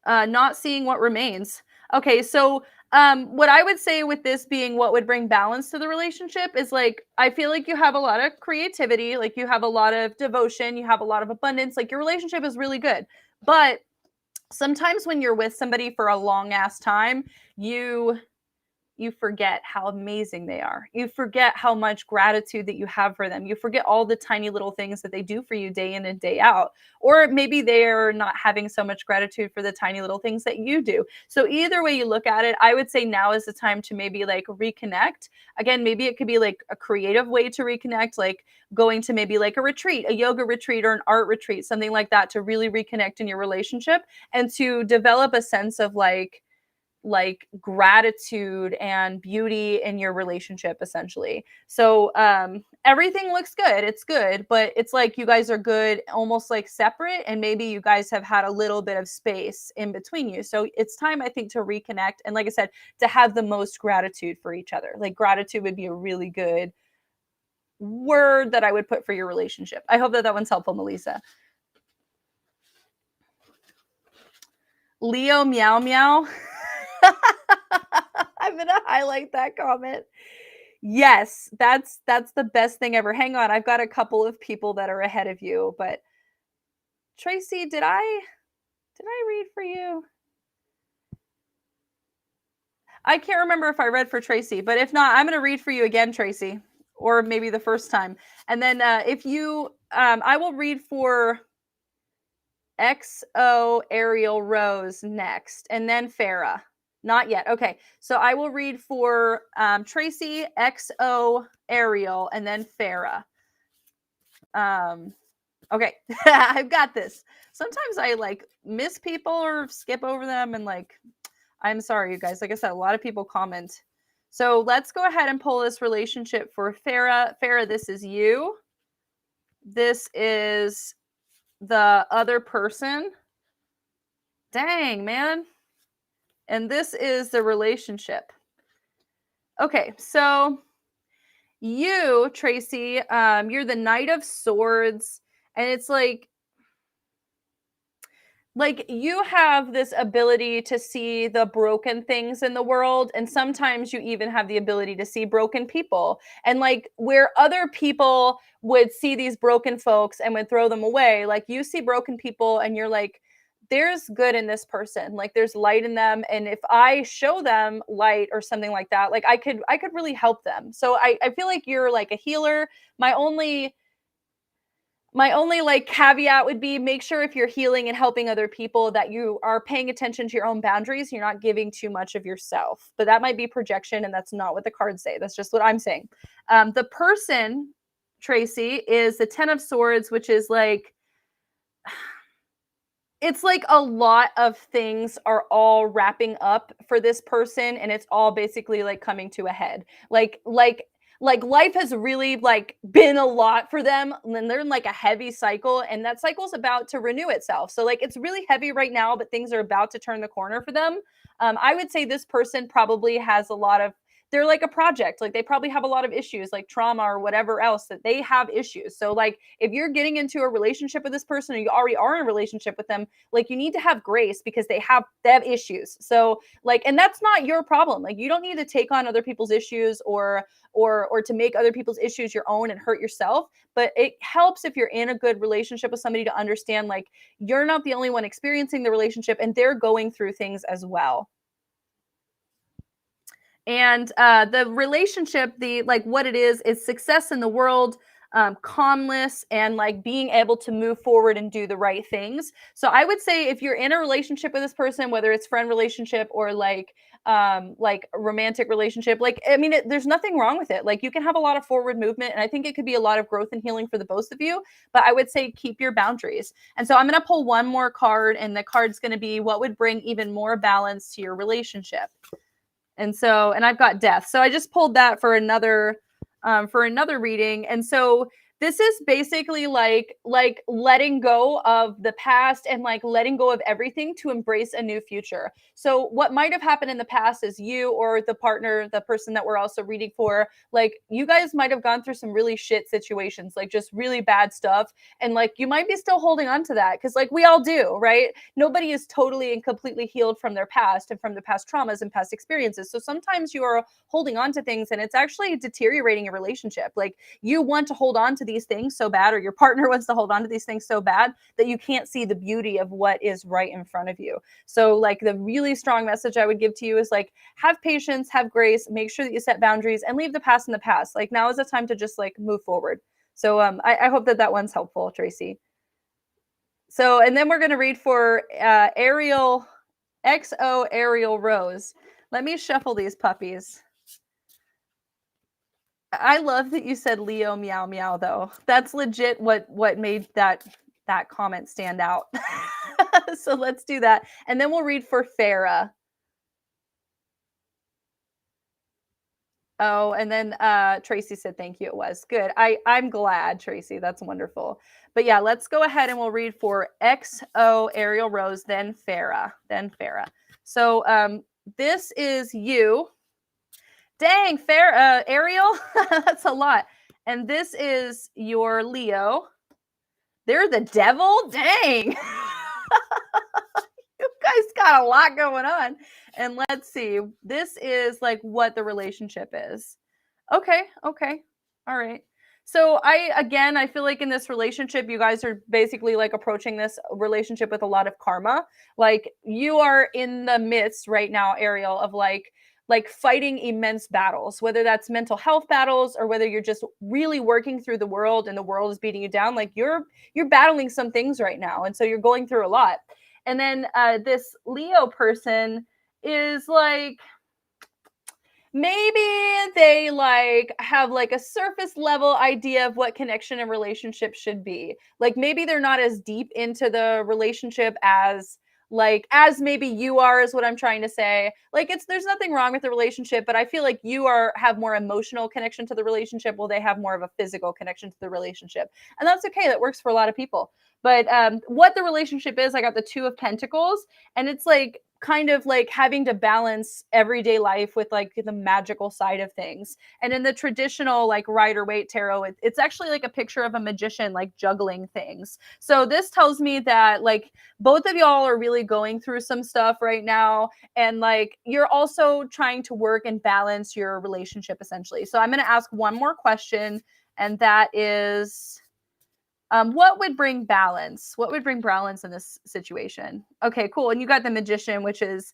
Not seeing what remains. Okay, so what I would say with this being what would bring balance to the relationship is like, I feel like you have a lot of creativity, like you have a lot of devotion, you have a lot of abundance, like your relationship is really good. But sometimes when you're with somebody for a long ass time, you forget how amazing they are. You forget how much gratitude that you have for them. You forget all the tiny little things that they do for you day in and day out. Or maybe they're not having so much gratitude for the tiny little things that you do. So either way you look at it, I would say now is the time to maybe like reconnect. Again, maybe it could be like a creative way to reconnect, like going to maybe like a retreat, a yoga retreat or an art retreat, something like that, to really reconnect in your relationship and to develop a sense of like gratitude and beauty in your relationship, essentially. So everything looks good, it's good, but it's like you guys are good almost like separate, and maybe you guys have had a little bit of space in between you. So it's time, I think, to reconnect, and like I said, to have the most gratitude for each other. Like gratitude would be a really good word that I would put for your relationship. I hope that one's helpful, Melissa. Leo meow meow. I'm gonna highlight that comment. Yes, that's the best thing ever. Hang on, I've got a couple of people that are ahead of you, but Tracy, did I read for you? I can't remember if I read for Tracy, but if not, I'm gonna read for you again, Tracy, or maybe the first time. And then if you, I will read for XO Ariel Rose next, and then Farrah. Not yet. Okay. So I will read for Tracy, XO, Ariel, and then Farrah. Okay. I've got this. Sometimes I like miss people or skip over them, and like, I'm sorry, you guys. Like I said, a lot of people comment. So let's go ahead and pull this relationship for Farrah. Farrah, this is you. This is the other person. Dang, man. And this is the relationship. Okay, so you, Tracy, you're the Knight of Swords, and it's like you have this ability to see the broken things in the world, and sometimes you even have the ability to see broken people. And like where other people would see these broken folks and would throw them away, like you see broken people and you're like, there's good in this person, like there's light in them, and if I show them light or something like that, like I could really help them. So I feel like you're like a healer. My only like caveat would be, make sure if you're healing and helping other people that you are paying attention to your own boundaries. You're not giving too much of yourself, but that might be projection, and that's not what the cards say. That's just what I'm saying. The person, Tracy, is the 10 of Swords, which is like, it's like a lot of things are all wrapping up for this person, and it's all basically like coming to a head. Like life has really like been a lot for them, and they're in like a heavy cycle, and that cycle's about to renew itself. So like it's really heavy right now, but things are about to turn the corner for them. I would say this person probably has a lot of they're like a project. Like they probably have a lot of issues, like trauma or whatever else, that they have issues. So like if you're getting into a relationship with this person, or you already are in a relationship with them, like you need to have grace, because they have issues. So like, and that's not your problem. Like you don't need to take on other people's issues, or to make other people's issues your own and hurt yourself. But it helps if you're in a good relationship with somebody to understand, like, you're not the only one experiencing the relationship, and they're going through things as well. And the relationship, the like what it is success in the world, calmness, and like being able to move forward and do the right things. So I would say if you're in a relationship with this person, whether it's friend relationship or like a romantic relationship, like I mean there's nothing wrong with it. Like you can have a lot of forward movement, and I think it could be a lot of growth and healing for the both of you. But I would say keep your boundaries. And so I'm going to pull one more card, and the card's going to be what would bring even more balance to your relationship. And so, and I've got death. So I just pulled that for another reading. And so this is basically like letting go of the past, and like letting go of everything to embrace a new future. So what might have happened in the past is you, or the partner, the person that we're also reading for, like you guys might have gone through some really shit situations, like just really bad stuff. And like you might be still holding on to that, because like we all do, right? Nobody is totally and completely healed from their past and from the past traumas and past experiences. So sometimes you are holding on to things, and it's actually deteriorating your relationship. Like you want to hold on to these things so bad, or your partner wants to hold on to these things so bad, that you can't see the beauty of what is right in front of you. So like the really strong message I would give to you is like, have patience, have grace, make sure that you set boundaries, and leave the past in the past. Like now is the time to just like move forward. So I hope that one's helpful, Tracy. So, and then we're going to read for Ariel, XO Ariel Rose. Let me shuffle these puppies. I love that you said Leo meow meow though. That's legit what made that comment stand out. So let's do that. And then we'll read for Farrah. Oh, and then Tracy said thank you. It was good. I'm glad, Tracy. That's wonderful. But yeah, let's go ahead and we'll read for XO Ariel Rose, then Farrah, So this is you. Dang, Ariel, that's a lot. And this is your Leo. They're the devil? Dang. You guys got a lot going on. And let's see. This is like what the relationship is. Okay. All right. So I feel like in this relationship, you guys are basically like approaching this relationship with a lot of karma. Like you are in the midst right now, Ariel, of like fighting immense battles, whether that's mental health battles, or whether you're just really working through the world and the world is beating you down. Like you're battling some things right now. And so you're going through a lot. And then this Leo person is like, maybe they like have like a surface level idea of what connection and relationship should be. Like maybe they're not as deep into the relationship as maybe you are, is what I'm trying to say. Like there's nothing wrong with the relationship, but I feel like you have more emotional connection to the relationship, while they have more of a physical connection to the relationship. And that's okay. That works for a lot of people. But what the relationship is, I got the Two of Pentacles, and it's like kind of like having to balance everyday life with like the magical side of things. And in the traditional like Rider-Waite tarot, it's actually like a picture of a magician like juggling things. So this tells me that like both of y'all are really going through some stuff right now, and like you're also trying to work and balance your relationship essentially. So I'm going to ask one more question, and that is what would bring balance? What would bring balance in this situation? Okay, cool. And you got the Magician, which is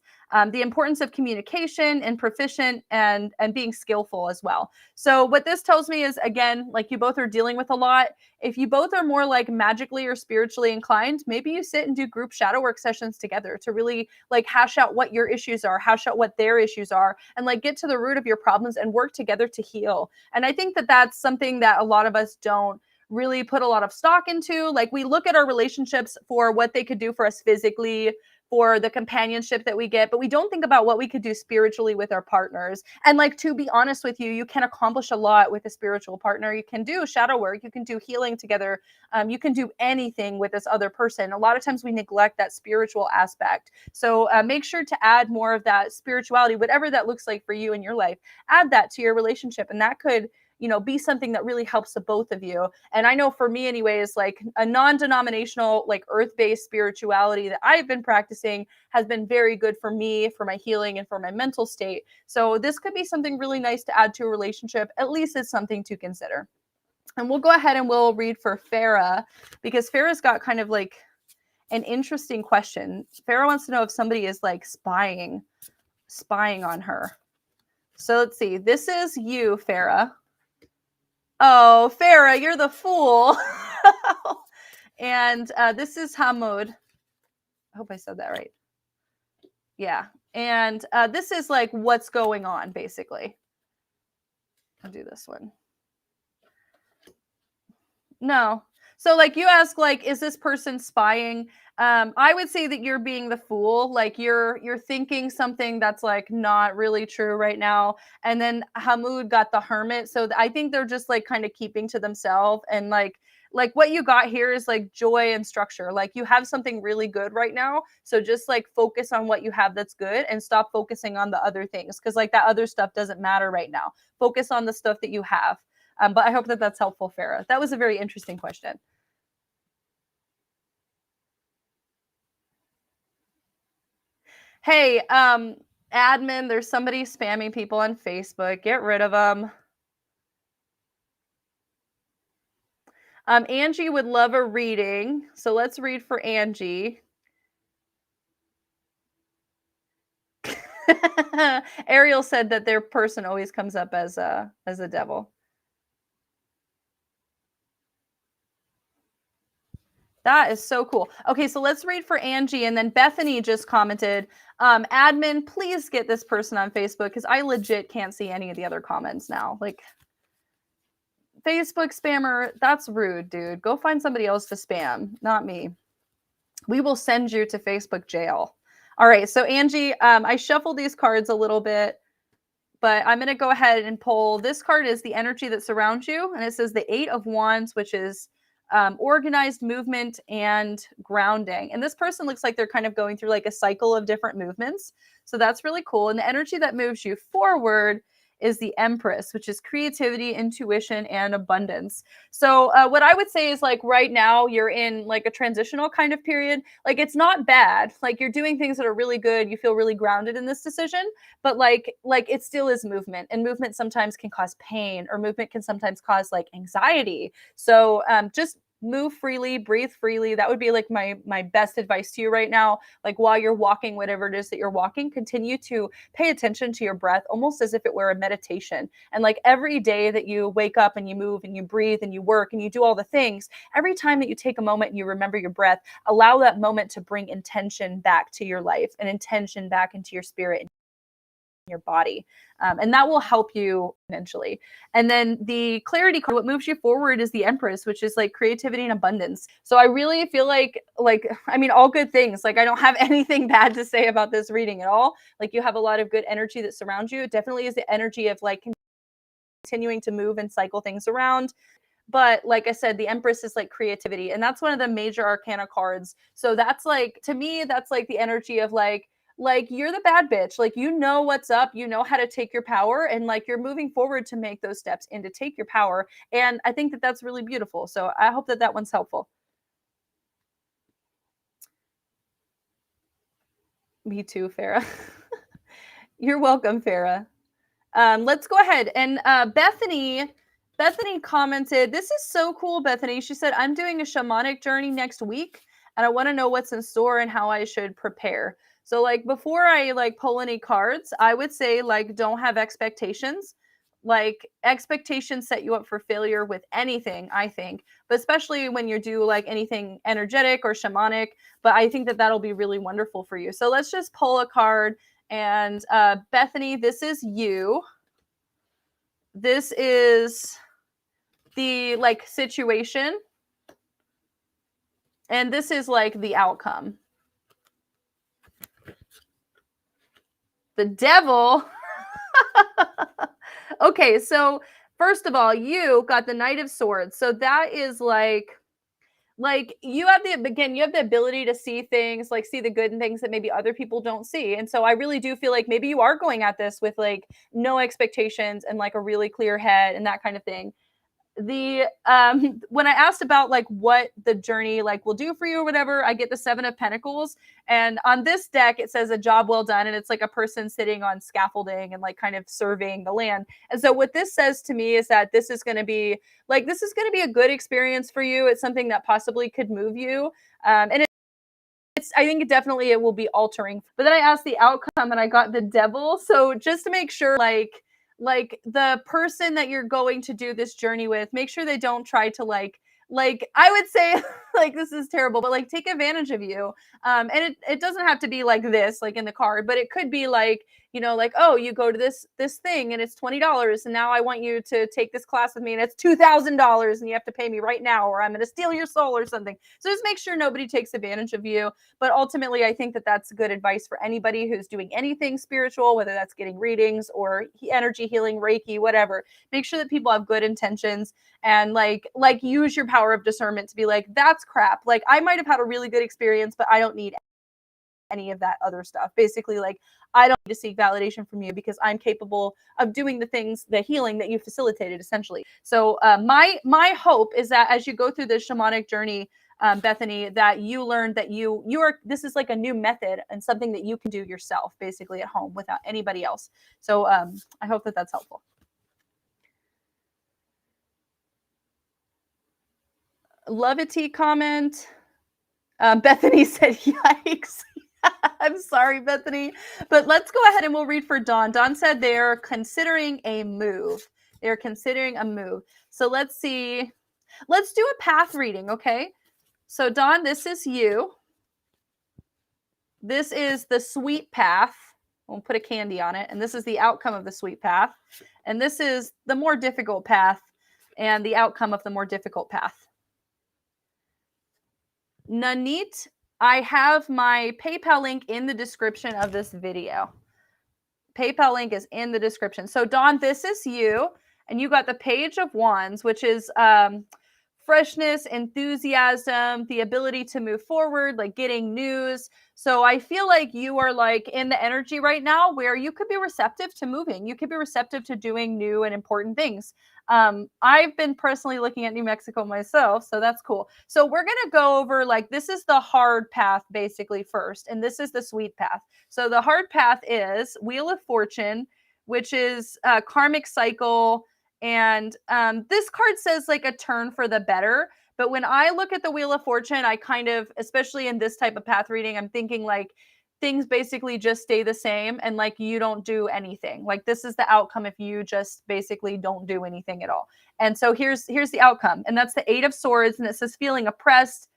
the importance of communication and proficient and being skillful as well. So what this tells me is, again, like you both are dealing with a lot. If you both are more like magically or spiritually inclined, maybe you sit and do group shadow work sessions together to really like hash out what your issues are, hash out what their issues are, and like get to the root of your problems and work together to heal. And I think that that's something that a lot of us don't really put a lot of stock into. Like we look at our relationships for what they could do for us physically, for the companionship that we get, but we don't think about what we could do spiritually with our partners. And like, to be honest with you, you can accomplish a lot with a spiritual partner. You can do shadow work, you can do healing together, you can do anything with this other person. A lot of times we neglect that spiritual aspect. So make sure to add more of that spirituality, whatever that looks like for you in your life. Add that to your relationship, and that could, you know, be something that really helps the both of you. And I know for me anyways, like a non-denominational, like earth-based spirituality that I've been practicing has been very good for me, for my healing and for my mental state. So this could be something really nice to add to a relationship. At least it's something to consider. And we'll go ahead and we'll read for Farrah, because Farrah's got kind of like an interesting question. Farrah wants to know if somebody is like spying on her. So let's see. This is you, Farrah. Oh, Farrah, you're the fool. And this is Hamoud. I hope I said that right. Yeah. And this is like what's going on, basically. I'll do this one. No. So like you ask, like, is this person spying? I would say that you're being the fool. Like you're thinking something that's like not really true right now. And then Hamoud got the hermit. So I think they're just like kind of keeping to themselves. And like what you got here is like joy and structure. Like you have something really good right now. So just like focus on what you have that's good and stop focusing on the other things. Cause like that other stuff doesn't matter right now. Focus on the stuff that you have. But I hope that that's helpful, Farrah. That was a very interesting question. Hey, admin, there's somebody spamming people on Facebook. Get rid of them. Angie would love a reading. So let's read for Angie. Ariel said that their person always comes up as a devil. That is so cool. Okay, so let's read for Angie. And then Bethany just commented, admin, please get this person on Facebook because I legit can't see any of the other comments now. Like, Facebook spammer, that's rude, dude. Go find somebody else to spam, not me. We will send you to Facebook jail. All right, so Angie, I shuffled these cards a little bit, but I'm going to go ahead and pull. This card is the energy that surrounds you, and it says the Eight of Wands, which is organized movement and grounding. And this person looks like they're kind of going through like a cycle of different movements. So that's really cool. And the energy that moves you forward is the Empress, which is creativity, intuition, and abundance. So what I would say is like right now you're in like a transitional kind of period. Like it's not bad. Like you're doing things that are really good. You feel really grounded in this decision, but like it still is movement, and movement sometimes can cause pain, or movement can sometimes cause like anxiety. So just move freely, breathe freely. That would be like my best advice to you right now. Like while you're walking, whatever it is that you're walking, continue to pay attention to your breath, almost as if it were a meditation. And like every day that you wake up and you move and you breathe and you work and you do all the things, every time that you take a moment and you remember your breath, allow that moment to bring intention back to your life and intention back into your spirit, your body. And that will help you eventually. And then the clarity card, what moves you forward is the Empress, which is like creativity and abundance. So I really feel like, I mean, all good things. Like I don't have anything bad to say about this reading at all. Like you have a lot of good energy that surrounds you. It definitely is the energy of like continuing to move and cycle things around. But like I said, the Empress is like creativity, and that's one of the major arcana cards. So that's like, to me, that's like the energy of like you're the bad bitch. Like, you know what's up, you know how to take your power, and like you're moving forward to make those steps and to take your power. And I think that that's really beautiful. So I hope that that one's helpful. Me too, Farrah. You're welcome, Farrah. Let's go ahead. And Bethany commented, this is so cool, Bethany. She said, I'm doing a shamanic journey next week, and I want to know what's in store and how I should prepare. So like before I like pull any cards, I would say like don't have expectations. Like expectations set you up for failure with anything, I think, but especially when you do like anything energetic or shamanic. But I think that that'll be really wonderful for you. So let's just pull a card. And Bethany, this is you. This is the like situation, and this is like the outcome. The devil. Okay, so first of all, you got the Knight of Swords. So that is like you have the ability to see things, like see the good in things that maybe other people don't see. And so I really do feel like maybe you are going at this with like no expectations and like a really clear head and that kind of thing. The when I asked about like what the journey like will do for you or whatever, I get the 7 of Pentacles, and on this deck it says a job well done, and it's like a person sitting on scaffolding and like kind of surveying the land. And so what this says to me is that this is going to be a good experience for you. It's something that possibly could move you, and I think definitely it will be altering. But then I asked the outcome and I got the devil. So just to make sure like the person that you're going to do this journey with, make sure they don't try to like I would say like this is terrible, but like take advantage of you. And it doesn't have to be like this, like in the card, but it could be like, you know, like, oh, you go to this thing and it's $20, and now I want you to take this class with me and it's $2,000 and you have to pay me right now, or I'm going to steal your soul or something. So just make sure nobody takes advantage of you. But ultimately, I think that that's good advice for anybody who's doing anything spiritual, whether that's getting readings or energy healing, Reiki, whatever. Make sure that people have good intentions and like use your power of discernment to be like, that's crap. Like I might have had a really good experience, but I don't need any of that other stuff. Basically, like I don't need to seek validation from you because I'm capable of doing the things, the healing that you facilitated, essentially. So my hope is that as you go through this shamanic journey, Bethany, that you learn that you are, this is like a new method and something that you can do yourself, basically at home without anybody else. So I hope that that's helpful. Levity comment. Bethany said, yikes. I'm sorry, Bethany. But let's go ahead and we'll read for Dawn. Dawn said they're considering a move. They're considering a move. So let's see. Let's do a path reading, okay? So Dawn, this is you. This is the sweet path. We'll put a candy on it. And this is the outcome of the sweet path. And this is the more difficult path and the outcome of the more difficult path. Nanit, I have my PayPal link in the description of this video. PayPal link is in the description. So Dawn, this is you, and you got the Page of Wands, which is freshness, enthusiasm, the ability to move forward, like getting news. So I feel like you are like in the energy right now where you could be receptive to moving. You could be receptive to doing new and important things. I've been personally looking at New Mexico myself, so that's cool. So we're going to go over like, this is the hard path basically first, and this is the sweet path. So the hard path is Wheel of Fortune, which is a karmic cycle. And this card says like a turn for the better. But when I look at the Wheel of Fortune, I kind of, especially in this type of path reading, I'm thinking like things basically just stay the same and like you don't do anything. Like this is the outcome if you just basically don't do anything at all. And so here's the outcome. And that's the 8 of Swords. And it says feeling oppressed,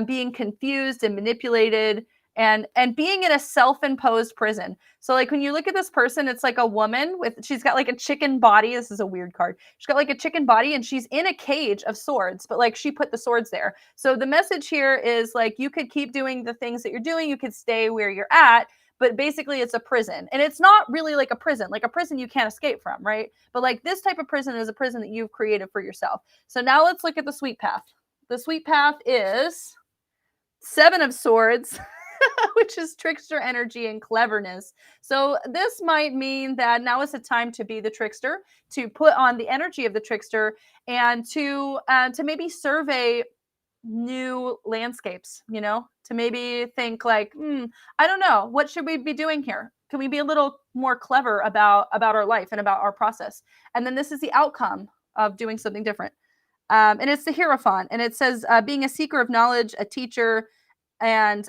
being confused and manipulated, and being in a self-imposed prison. So like when you look at this person, it's like a woman she's got like a chicken body. This is a weird card. She's got like a chicken body and she's in a cage of swords, but like she put the swords there. So the message here is like, you could keep doing the things that you're doing. You could stay where you're at, but basically it's a prison. And it's not really like a prison. Like a prison you can't escape from, right? But like this type of prison is a prison that you've created for yourself. So now let's look at the sweet path. The sweet path is 7 of Swords. Which is trickster energy and cleverness. So this might mean that now is the time to be the trickster, to put on the energy of the trickster, and to maybe survey new landscapes, you know, to maybe think like, I don't know, what should we be doing here? Can we be a little more clever about our life and about our process? And then this is the outcome of doing something different. And it's the Hierophant, and it says being a seeker of knowledge, a teacher. And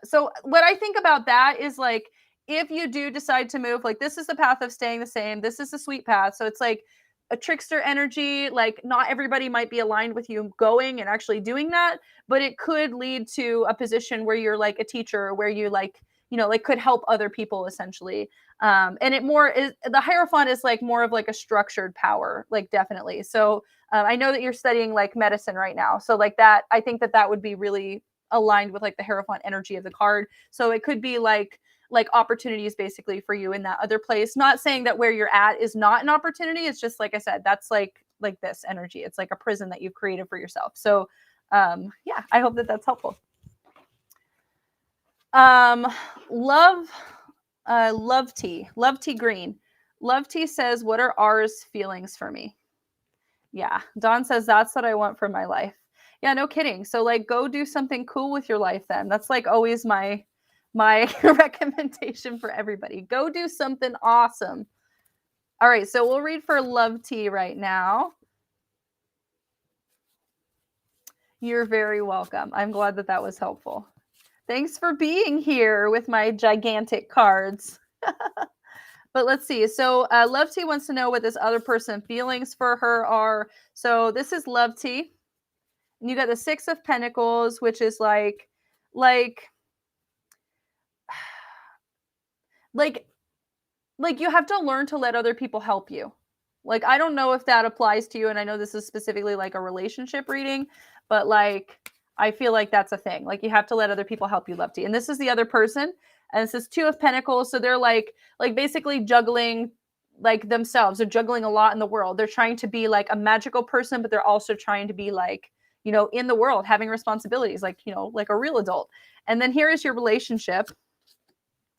so what I think about that is like, if you do decide to move, like this is the path of staying the same. This is the sweet path. So it's like a trickster energy. Like not everybody might be aligned with you going and actually doing that, but it could lead to a position where you're like a teacher, where you like, you know, like could help other people essentially. And it more is, the Hierophant is like more of like a structured power, like definitely. So I know that you're studying like medicine right now. So like that, I think that would be really aligned with like the Hierophant energy of the card. So it could be like like opportunities basically for you in that other place. Not saying that where you're at is not an opportunity. It's just, like I said, that's like this energy. It's like a prison that you've created for yourself. So yeah, I hope that that's helpful. Love tea green. Love tea says, what are R's feelings for me? Yeah. Dawn says, that's what I want for my life. Yeah, no kidding. So like, go do something cool with your life then. That's like always my recommendation for everybody. Go do something awesome. All right, so we'll read for Love Tea right now. You're very welcome. I'm glad that that was helpful. Thanks for being here with my gigantic cards. But let's see. So Love Tea wants to know what this other person feelings for her are. So this is Love Tea. And you got the Six of Pentacles, which is like you have to learn to let other people help you. Like, I don't know if that applies to you. And I know this is specifically like a relationship reading, but like, I feel like that's a thing. Like, you have to let other people help you, Love Tea. And this is the other person. And this is Two of Pentacles. So they're like basically juggling like themselves. They're juggling a lot in the world. They're trying to be like a magical person, but they're also trying to be like, you know, in the world, having responsibilities, like, you know, like a real adult. And then here is your relationship.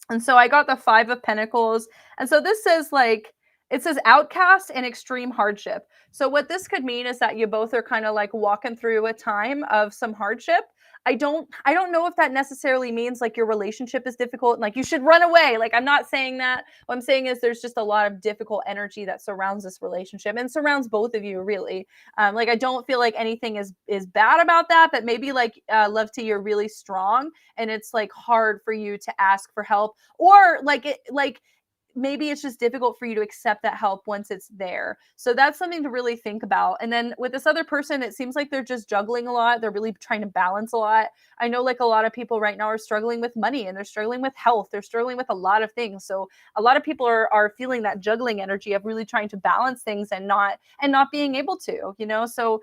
And so I got the Five of Pentacles. And so this says like, it says outcast and extreme hardship. So what this could mean is that you both are kind of like walking through a time of some hardship. I don't know if that necessarily means like your relationship is difficult and like you should run away. Like, I'm not saying that. What I'm saying is there's just a lot of difficult energy that surrounds this relationship and surrounds both of you, really. Like, I don't feel like anything is bad about that, but maybe like Love Tea, you're really strong and it's like hard for you to ask for help, or maybe it's just difficult for you to accept that help once it's there. So that's something to really think about. And then with this other person, it seems like they're just juggling a lot. They're really trying to balance a lot. I know like a lot of people right now are struggling with money and they're struggling with health. They're struggling with a lot of things. So a lot of people are feeling that juggling energy of really trying to balance things and not being able to, you know? So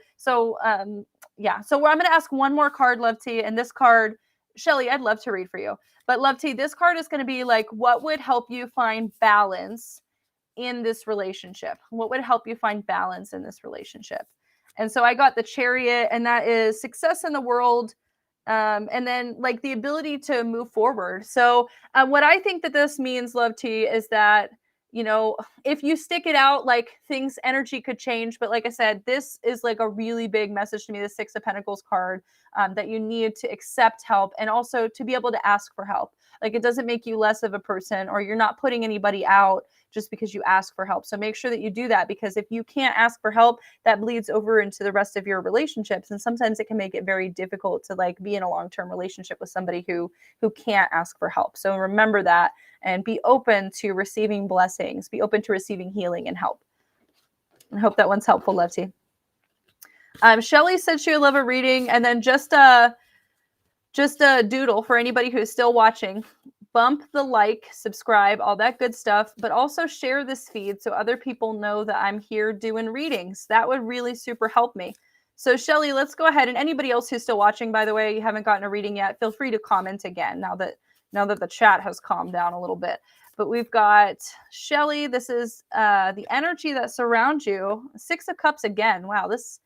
yeah. So I'm going to ask one more card, Love Tea. And this card, Shelly, I'd love to read for you. But Love Tea, this card is going to be like, what would help you find balance in this relationship? What would help you find balance in this relationship? And so I got the Chariot, and that is success in the world, and then like the ability to move forward. So what I think that this means, Love Tea, is that, you know, if you stick it out, like energy could change. But like I said, this is like a really big message to me, the Six of Pentacles card, that you need to accept help and also to be able to ask for help. Like, it doesn't make you less of a person, or you're not putting anybody out just because you ask for help. So make sure that you do that, because if you can't ask for help, that bleeds over into the rest of your relationships. And sometimes it can make it very difficult to like be in a long-term relationship with somebody who can't ask for help. So remember that, and be open to receiving blessings, be open to receiving healing and help. I hope that one's helpful, Love Tea. Shelly said she would love a reading. And then just a doodle for anybody who's still watching. Bump the like, subscribe, all that good stuff, but also share this feed so other people know that I'm here doing readings. That would really super help me. So Shelly, let's go ahead. And anybody else who's still watching, by the way, you haven't gotten a reading yet, feel free to comment again now that the chat has calmed down a little bit. But we've got Shelly. This is the energy that surrounds you. Six of Cups again. Wow, this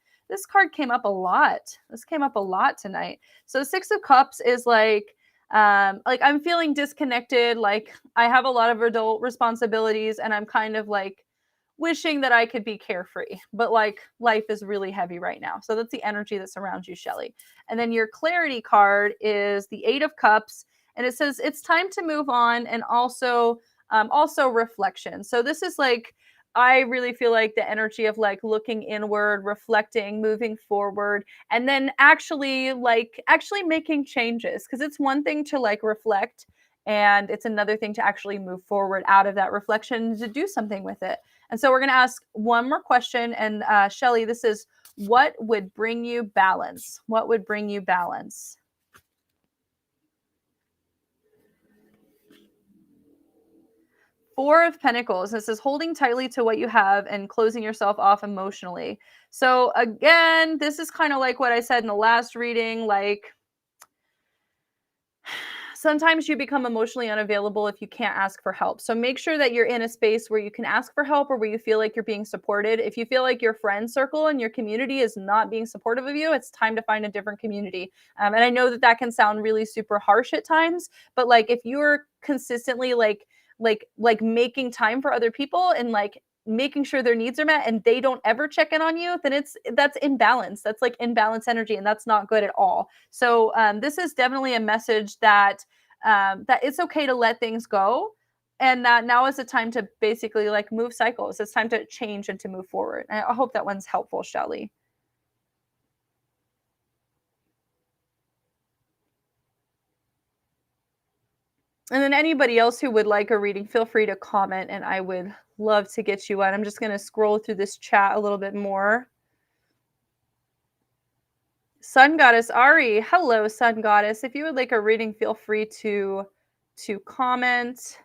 card came up a lot. This came up a lot tonight. So Six of Cups is like I'm feeling disconnected. Like, I have a lot of adult responsibilities and I'm kind of like wishing that I could be carefree, but like life is really heavy right now. So that's the energy that surrounds you, Shelly. And then your clarity card is the Eight of Cups. And it says it's time to move on, and also reflection. So this is like, I really feel like the energy of like looking inward, reflecting, moving forward, and then actually making changes. Because it's one thing to like reflect, and it's another thing to actually move forward out of that reflection to do something with it. And so we're going to ask one more question. And Shelly, this is, what would bring you balance? What would bring you balance? Four of Pentacles. This is holding tightly to what you have and closing yourself off emotionally. So again, this is kind of like what I said in the last reading. Like, sometimes you become emotionally unavailable if you can't ask for help. So make sure that you're in a space where you can ask for help or where you feel like you're being supported. If you feel like your friend circle and your community is not being supportive of you, it's time to find a different community. And I know that that can sound really super harsh at times, but like if you're consistently like making time for other people and like making sure their needs are met and they don't ever check in on you, then that's imbalance. That's like imbalance energy, and that's not good at all. So this is definitely a message that that it's okay to let things go, and that now is the time to basically like move cycles. It's time to change and to move forward. I hope that one's helpful, Shelly. And then anybody else who would like a reading, feel free to comment and I would love to get you one. I'm just going to scroll through this chat a little bit more. Sun Goddess Ari, hello Sun Goddess. If you would like a reading, feel free to comment.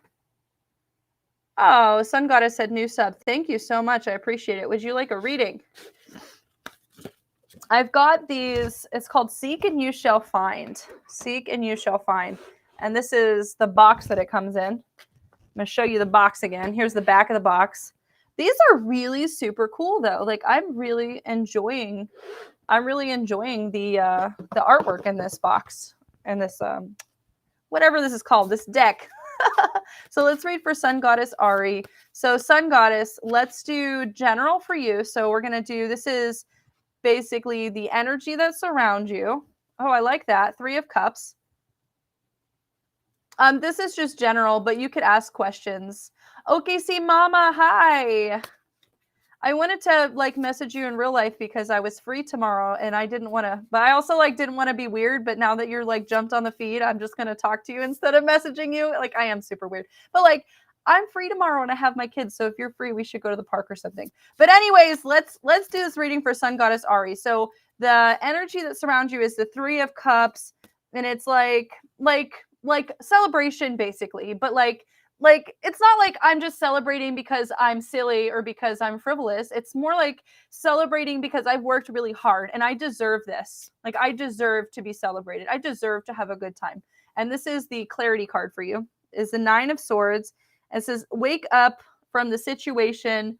Oh, Sun Goddess said new sub. Thank you so much. I appreciate it. Would you like a reading? I've got these. It's called Seek and You Shall Find. Seek and You Shall Find. And this is the box that it comes in. I'm going to show you the box again. Here's the back of the box. These are really super cool though. Like I'm really enjoying the artwork in this box and this whatever this is called, this deck. So let's read for Sun Goddess Ari. So Sun Goddess, let's do general for you. So we're going to do, this is basically the energy that surrounds you. Oh, I like that. 3 of Cups. This is just general, but you could ask questions. Okay, see Mama, hi. I wanted to like message you in real life because I was free tomorrow and I didn't want to, but I also like didn't want to be weird. But now that you're like jumped on the feed, I'm just going to talk to you instead of messaging you. Like I am super weird, but like I'm free tomorrow and I have my kids. So if you're free, we should go to the park or something. But anyways, let's do this reading for Sun Goddess Ari. So the energy that surrounds you is the 3 of Cups, and it's like celebration basically, but like it's not like I'm just celebrating because I'm silly or because I'm frivolous. It's more like celebrating because I've worked really hard and I deserve this. Like I deserve to be celebrated. I deserve to have a good time. And this is the clarity card for you. Is the 9 of Swords. It says wake up from the situation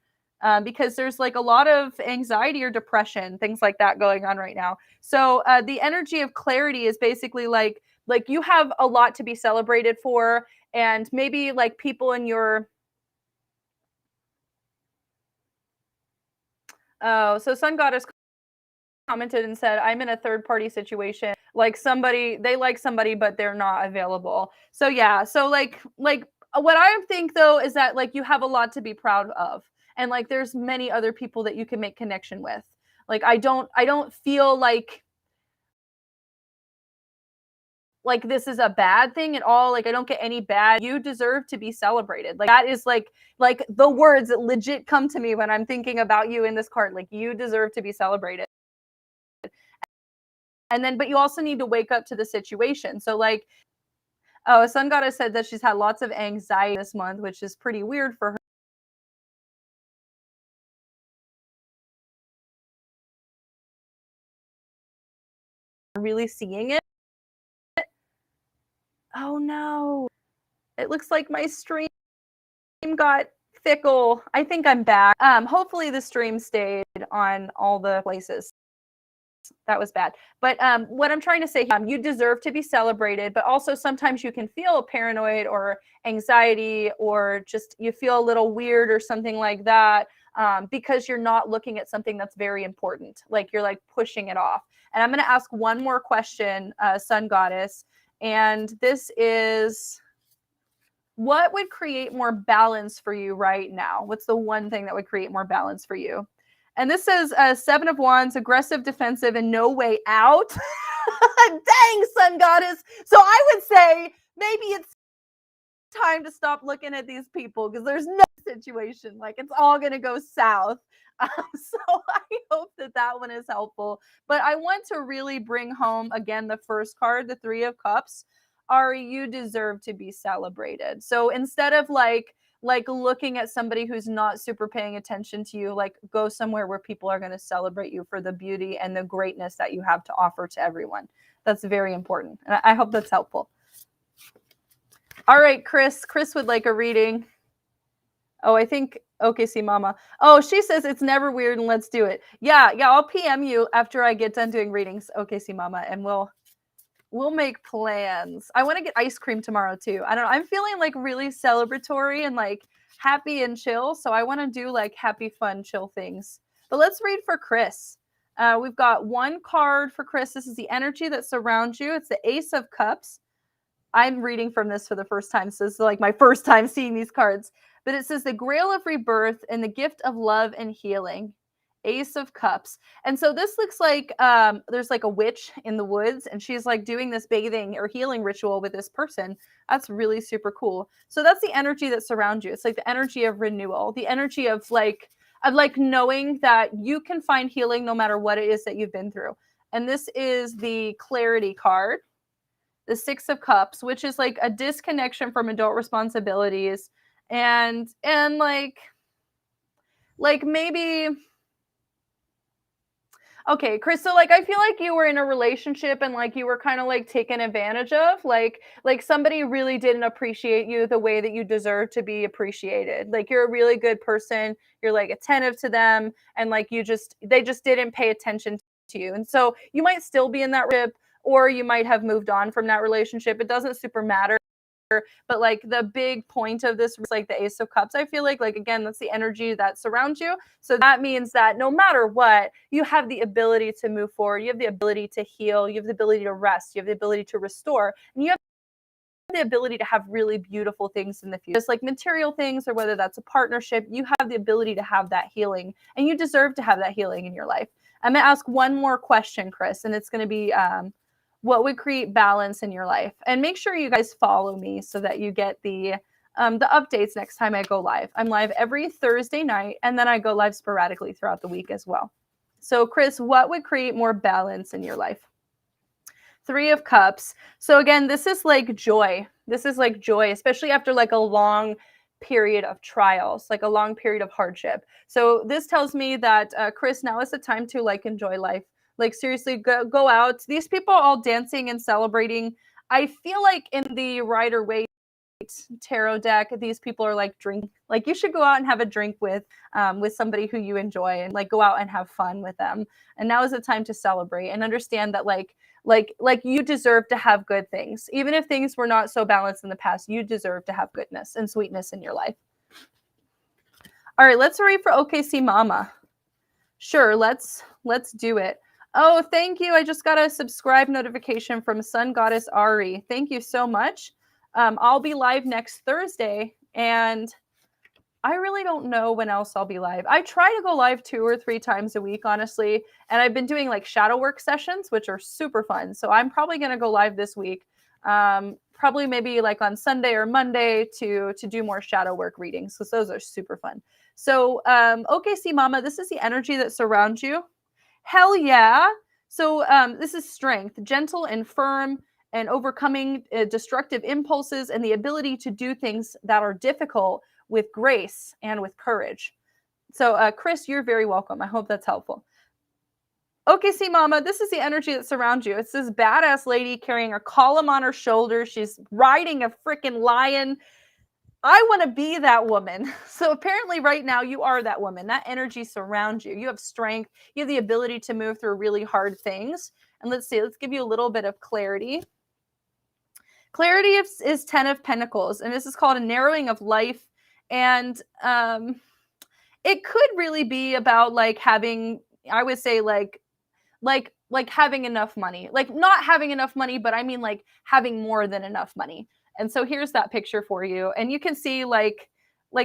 because there's like a lot of anxiety or depression, things like that going on right now. So the energy of clarity is basically like you have a lot to be celebrated for. And maybe like people in your so Sun Goddess commented and said, I'm in a third party situation. Like they like somebody, but they're not available. So yeah. So like what I think though is that like you have a lot to be proud of. And like there's many other people that you can make connection with. Like I don't feel like this is a bad thing at all. Like I don't get any bad. You deserve to be celebrated. Like that is like the words that legit come to me when I'm thinking about you in this card. Like you deserve to be celebrated. And then but you also need to wake up to the situation. So like Sun Goddess said that she's had lots of anxiety this month, which is pretty weird for her. Really seeing it. Oh no. It looks like my stream got fickle. I think I'm back. Hopefully the stream stayed on all the places. That was bad. But what I'm trying to say, you deserve to be celebrated, but also sometimes you can feel paranoid or anxiety or just you feel a little weird or something like that because you're not looking at something that's very important. Like you're like pushing it off. And I'm going to ask one more question, Sun Goddess. And this is, what would create more balance for you right now? What's the one thing that would create more balance for you? And this says 7 of Wands, aggressive, defensive, and no way out. Dang, Sun Goddess. So I would say maybe it's time to stop looking at these people because there's no situation. Like it's all going to go south. So I hope that one is helpful. But I want to really bring home, again, the first card, the 3 of Cups. Ari, you deserve to be celebrated. So instead of like looking at somebody who's not super paying attention to you, like go somewhere where people are going to celebrate you for the beauty and the greatness that you have to offer to everyone. That's very important. And I hope that's helpful. All right, Chris. Chris would like a reading. Oh, I think OKC Mama. Oh, she says it's never weird and let's do it. Yeah, I'll PM you after I get done doing readings, OKC Mama, and we'll make plans. I want to get ice cream tomorrow too. I don't know. I'm feeling like really celebratory and like happy and chill, so I want to do like happy, fun, chill things. But let's read for Chris. We've got one card for Chris. This is the energy that surrounds you. It's the Ace of Cups. I'm reading from this for the first time, so this is like my first time seeing these cards. But it says the Grail of Rebirth and the Gift of Love and Healing. Ace of Cups. And so this looks like there's like a witch in the woods and she's like doing this bathing or healing ritual with this person. That's really super cool. So that's the energy that surrounds you. It's like the energy of renewal, the energy of like knowing that you can find healing no matter what it is that you've been through. And this is the Clarity card, the Six of Cups, which is like a disconnection from adult responsibilities and like maybe. Okay, Chris, so like I feel like you were in a relationship and like you were kind of like taken advantage of, like somebody really didn't appreciate you the way that you deserve to be appreciated. Like you're a really good person, you're like attentive to them and like they just didn't pay attention to you. And so you might still be in that relationship or you might have moved on from that relationship. It doesn't super matter. But like the big point of this is like the Ace of Cups. I feel like again, that's the energy that surrounds you. So that means that no matter what, you have the ability to move forward. You have the ability to heal. You have the ability to rest. You have the ability to restore. And you have the ability to have really beautiful things in the future, just like material things, or whether that's a partnership. You have the ability to have that healing, and you deserve to have that healing in your life. I'm going to ask one more question, Chris, and it's going to be what would create balance in your life? And make sure you guys follow me so that you get the updates next time I go live. I'm live every Thursday night, and then I go live sporadically throughout the week as well. So, Chris, what would create more balance in your life? Three of Cups. So again, this is like joy. This is like joy, especially after like a long period of trials, like a long period of hardship. So this tells me that Chris, now is the time to like enjoy life. Like seriously, go out. These people are all dancing and celebrating. I feel like in the Rider-Waite tarot deck, these people are like drinking. Like you should go out and have a drink with somebody who you enjoy and like go out and have fun with them. And now is the time to celebrate and understand that like you deserve to have good things. Even if things were not so balanced in the past, you deserve to have goodness and sweetness in your life. All right, let's read for OKC Mama. Sure, let's do it. Oh, thank you. I just got a subscribe notification from Sun Goddess Ari. Thank you so much. I'll be live next Thursday, and I really don't know when else I'll be live. I try to go live 2 or 3 times a week, honestly, and I've been doing like shadow work sessions, which are super fun. So I'm probably going to go live this week, probably maybe like on Sunday or Monday to do more shadow work readings, because those are super fun. So, OKC Mama, this is the energy that surrounds you. Hell yeah. So this is strength, gentle and firm, and overcoming destructive impulses and the ability to do things that are difficult with grace and with courage. So Chris, you're very welcome. I hope that's helpful. Okay, see, Mama, this is the energy that surrounds you. It's this badass lady carrying a column on her shoulder. She's riding a freaking lion. I want to be that woman. So apparently right now you are that woman. That energy surrounds you. You have strength. You have the ability to move through really hard things. And let's give you a little bit of clarity. Clarity is 10 of Pentacles, and this is called a narrowing of life. And it could really be about like having, I would say like having enough money, like not having enough money, but I mean like having more than enough money. And so here's that picture for you. And you can see like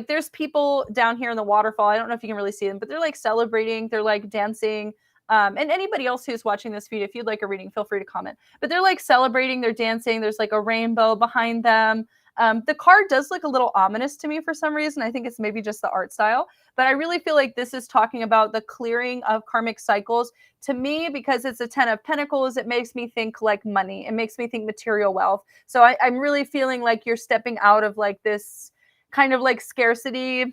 there's people down here in the waterfall. I don't know if you can really see them, but they're like celebrating. They're like dancing. And anybody else who's watching this video, if you'd like a reading, feel free to comment. But they're like celebrating. They're dancing. There's like a rainbow behind them. The card does look a little ominous to me for some reason. I think it's maybe just the art style. But I really feel like this is talking about the clearing of karmic cycles. To me, because it's a 10 of Pentacles, it makes me think like money. It makes me think material wealth. So I'm really feeling like you're stepping out of like this kind of like scarcity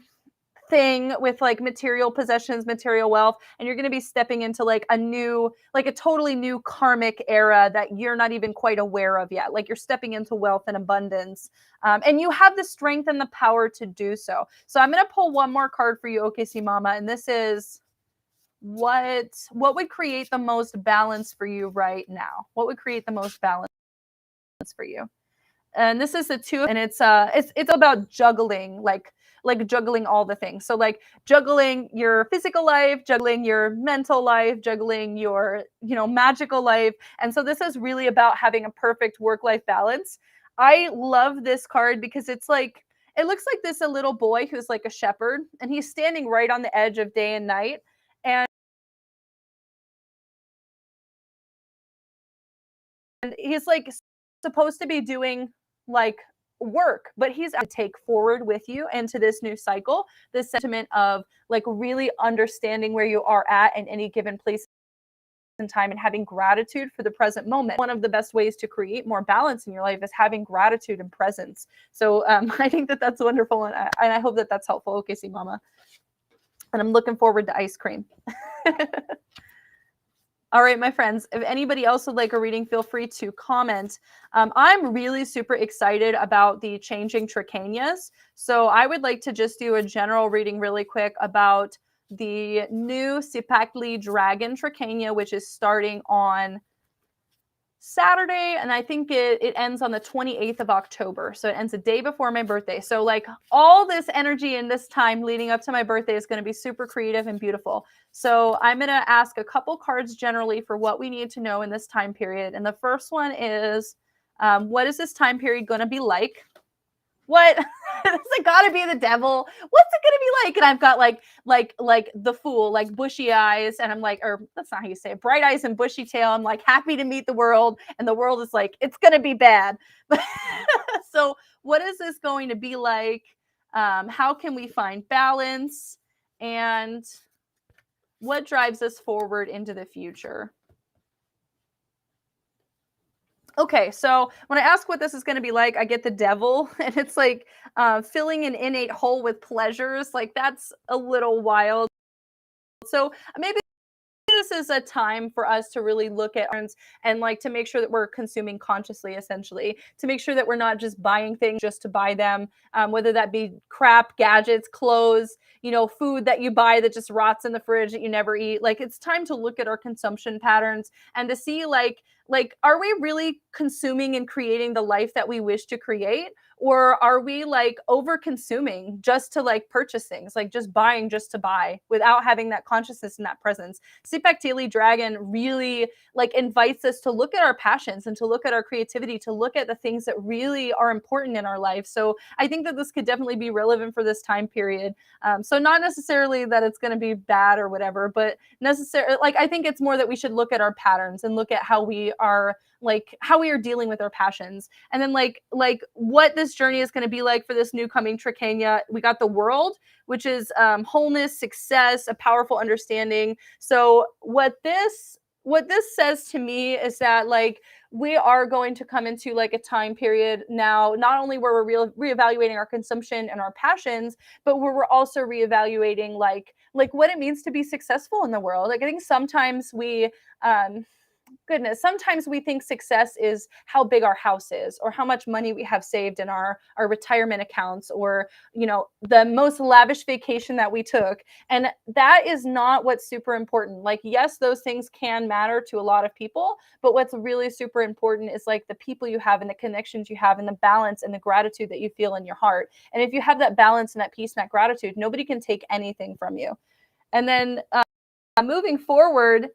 thing with like material possessions, material wealth, and you're going to be stepping into like a totally new karmic era that you're not even quite aware of yet. Like you're stepping into wealth and abundance, and you have the strength and the power to do so. So I'm going to pull one more card for you, OKC Mama, and this is what would create the most balance for you right now? What would create the most balance for you? And this is the two, and it's about juggling, like juggling all the things. So like juggling your physical life, juggling your mental life, juggling your magical life. And so this is really about having a perfect work-life balance. I love this card because it's like, it looks like this a little boy who's like a shepherd, and he's standing right on the edge of day and night, and he's like supposed to be doing like work, but he's to take forward with you into this new cycle, this sentiment of like really understanding where you are at in any given place in time and having gratitude for the present moment. One of the best ways to create more balance in your life is having gratitude and presence. So I think that that's wonderful, and I hope that that's helpful, OKC Mama. And I'm looking forward to ice cream. All right, my friends, if anybody else would like a reading, feel free to comment. I'm really super excited about the changing trichenias. So I would like to just do a general reading really quick about the new Sipakli Dragon Trichenia, which is starting on Saturday, and I think it ends on the 28th of October. So it ends a day before my birthday. So like all this energy in this time leading up to my birthday is going to be super creative and beautiful. So I'm going to ask a couple cards generally for what we need to know in this time period. And the first one is, what is this time period going to be like? What? Is it gotta be the devil? What's it gonna be like? And I've got like the fool, like bushy eyes, and I'm like, or that's not how you say it, bright eyes and bushy tail. I'm like happy to meet the world, and the world is like, it's gonna be bad. So what is this going to be like? How can we find balance? And what drives us forward into the future? Okay, so when I ask what this is going to be like, I get the devil, and it's like filling an innate hole with pleasures. Like that's a little wild. So maybe this is a time for us to really look at and like to make sure that we're consuming consciously, essentially, to make sure that we're not just buying things just to buy them, whether that be crap, gadgets, clothes, food that you buy that just rots in the fridge that you never eat. Like it's time to look at our consumption patterns and to see like are we really consuming and creating the life that we wish to create, or are we like over consuming just to like purchase things, like just buying just to buy without having that consciousness and that presence? Sipakli Dragon really like invites us to look at our passions and to look at our creativity, to look at the things that really are important in our life. So I think that this could definitely be relevant for this time period. So not necessarily that it's going to be bad or whatever, but necessarily like I think it's more that we should look at our patterns and look at how we are dealing with our passions, and then like what this journey is going to be like for this new coming trichenia. We got the world, which is wholeness, success, a powerful understanding. So what this says to me is that like we are going to come into like a time period now, not only where we're reevaluating our consumption and our passions, but where we're also reevaluating like what it means to be successful in the world. Like I think sometimes sometimes we think success is how big our house is, or how much money we have saved in our retirement accounts, or the most lavish vacation that we took. And that is not what's super important. Like yes, those things can matter to a lot of people, but what's really super important is like the people you have and the connections you have and the balance and the gratitude that you feel in your heart. And if you have that balance and that peace and that gratitude, nobody can take anything from you. And then moving forward,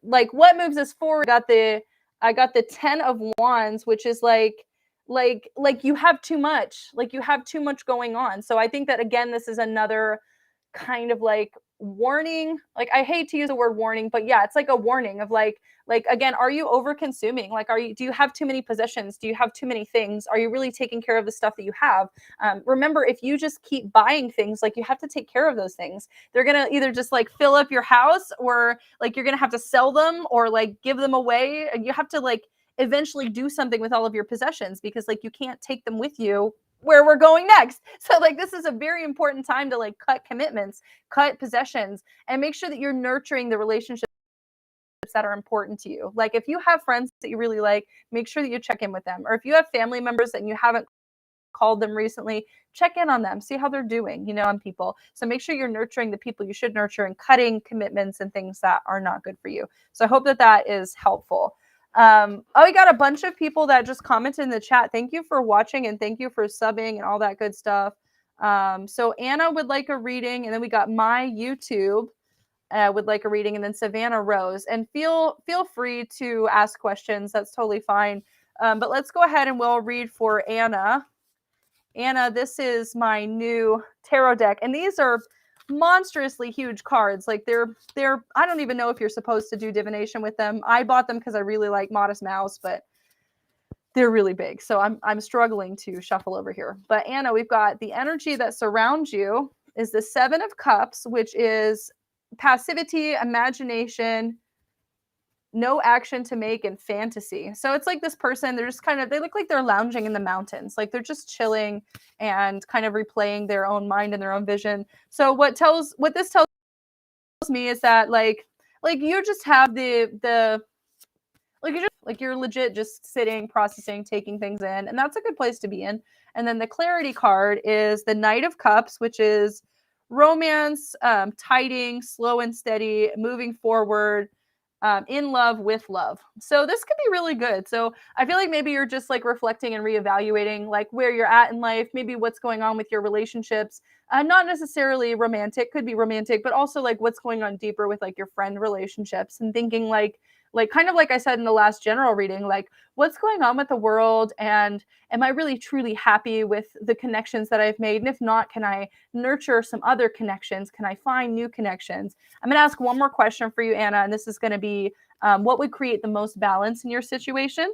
like what moves us forward? I got the 10 of Wands, which is like you have too much, going on. So I think that again, this is another kind of like warning. Like I hate to use the word warning, but yeah, it's like a warning of like again, are you over consuming? Like do you have too many possessions? Do you have too many things? Are you really taking care of the stuff that you have? Remember, if you just keep buying things, like you have to take care of those things. They're gonna either just like fill up your house, or like you're gonna have to sell them, or like give them away. You have to like eventually do something with all of your possessions, because like you can't take them with you where we're going next. So like this is a very important time to like cut commitments, cut possessions, and make sure that you're nurturing the relationships that are important to you. Like if you have friends that you really like, make sure that you check in with them. Or if you have family members and you haven't called them recently, check in on them, see how they're doing, on people. So make sure you're nurturing the people you should nurture and cutting commitments and things that are not good for you. So I hope that that is helpful. We got a bunch of people that just commented in the chat. Thank you for watching and thank you for subbing and all that good stuff. So Anna would like a reading, and then we got my YouTube would like a reading, and then Savannah Rose. And feel free to ask questions. That's totally fine. But let's go ahead and we'll read for Anna. Anna, this is my new tarot deck, and these are monstrously huge cards. Like they're I don't even know if you're supposed to do divination with them. I bought them because I really like Modest Mouse, but they're really big. So I'm struggling to shuffle over here. But Anna, we've got the energy that surrounds you is the Seven of Cups, which is passivity, imagination, no action to make, and fantasy. So it's like this person, they're just they look like they're lounging in the mountains. Like they're just chilling and kind of replaying their own mind and their own vision. So what this tells me is that like you just have you're legit just sitting, processing, taking things in, and that's a good place to be in. And then the clarity card is the Knight of Cups, which is romance, tiding, slow and steady, moving forward, in love with love. So this could be really good. So I feel like maybe you're just like reflecting and reevaluating like where you're at in life, maybe what's going on with your relationships. Not necessarily romantic, could be romantic, but also like what's going on deeper with like your friend relationships, and thinking like kind of like I said in the last general reading, like what's going on with the world, and am I really truly happy with the connections that I've made? And if not, can I nurture some other connections? Can I find new connections? I'm going to ask one more question for you, Anna, and this is going to be what would create the most balance in your situation?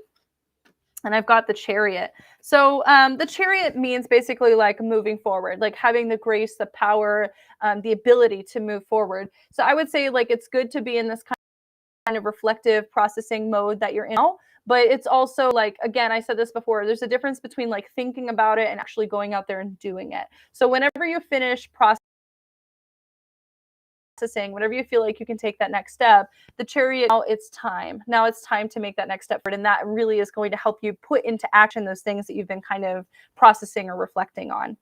And I've got the Chariot. So the Chariot means basically like moving forward, like having the grace, the power, the ability to move forward. So I would say like it's good to be in this kind of reflective processing mode that you're in now, but it's also like, again, I said this before, there's a difference between like thinking about it and actually going out there and doing it. So whenever you finish processing, whenever you feel like you can take that next step, the Chariot, now it's time to make that next step forward, and that really is going to help you put into action those things that you've been kind of processing or reflecting on.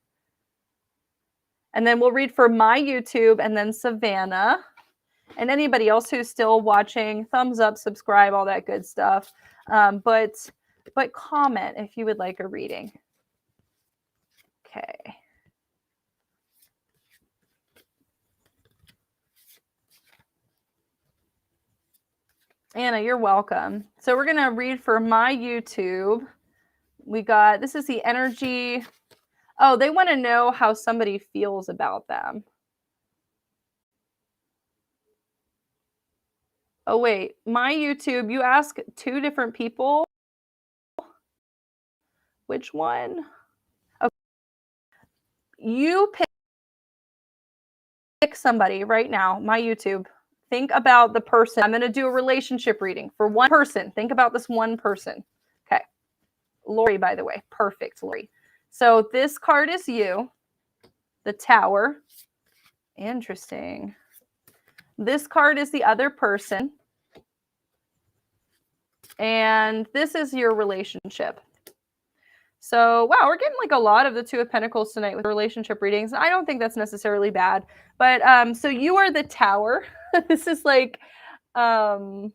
And then we'll read for my YouTube, and then Savannah. And anybody else who's still watching, thumbs up, subscribe, all that good stuff. But comment if you would like a reading. Okay. Anna, you're welcome. So we're going to read for my YouTube. This is the energy. Oh, they want to know how somebody feels about them. Oh, wait, my YouTube, you ask two different people. Which one? Okay. You pick somebody right now, my YouTube. Think about the person. I'm going to do a relationship reading for one person. Think about this one person. Okay. Lori, by the way. Perfect, Lori. So this card is you. The Tower. Interesting. This card is the other person. And this is your relationship. So, wow, we're getting like a lot of the Two of Pentacles tonight with relationship readings. I don't think that's necessarily bad. But so you are the Tower. This is like, man,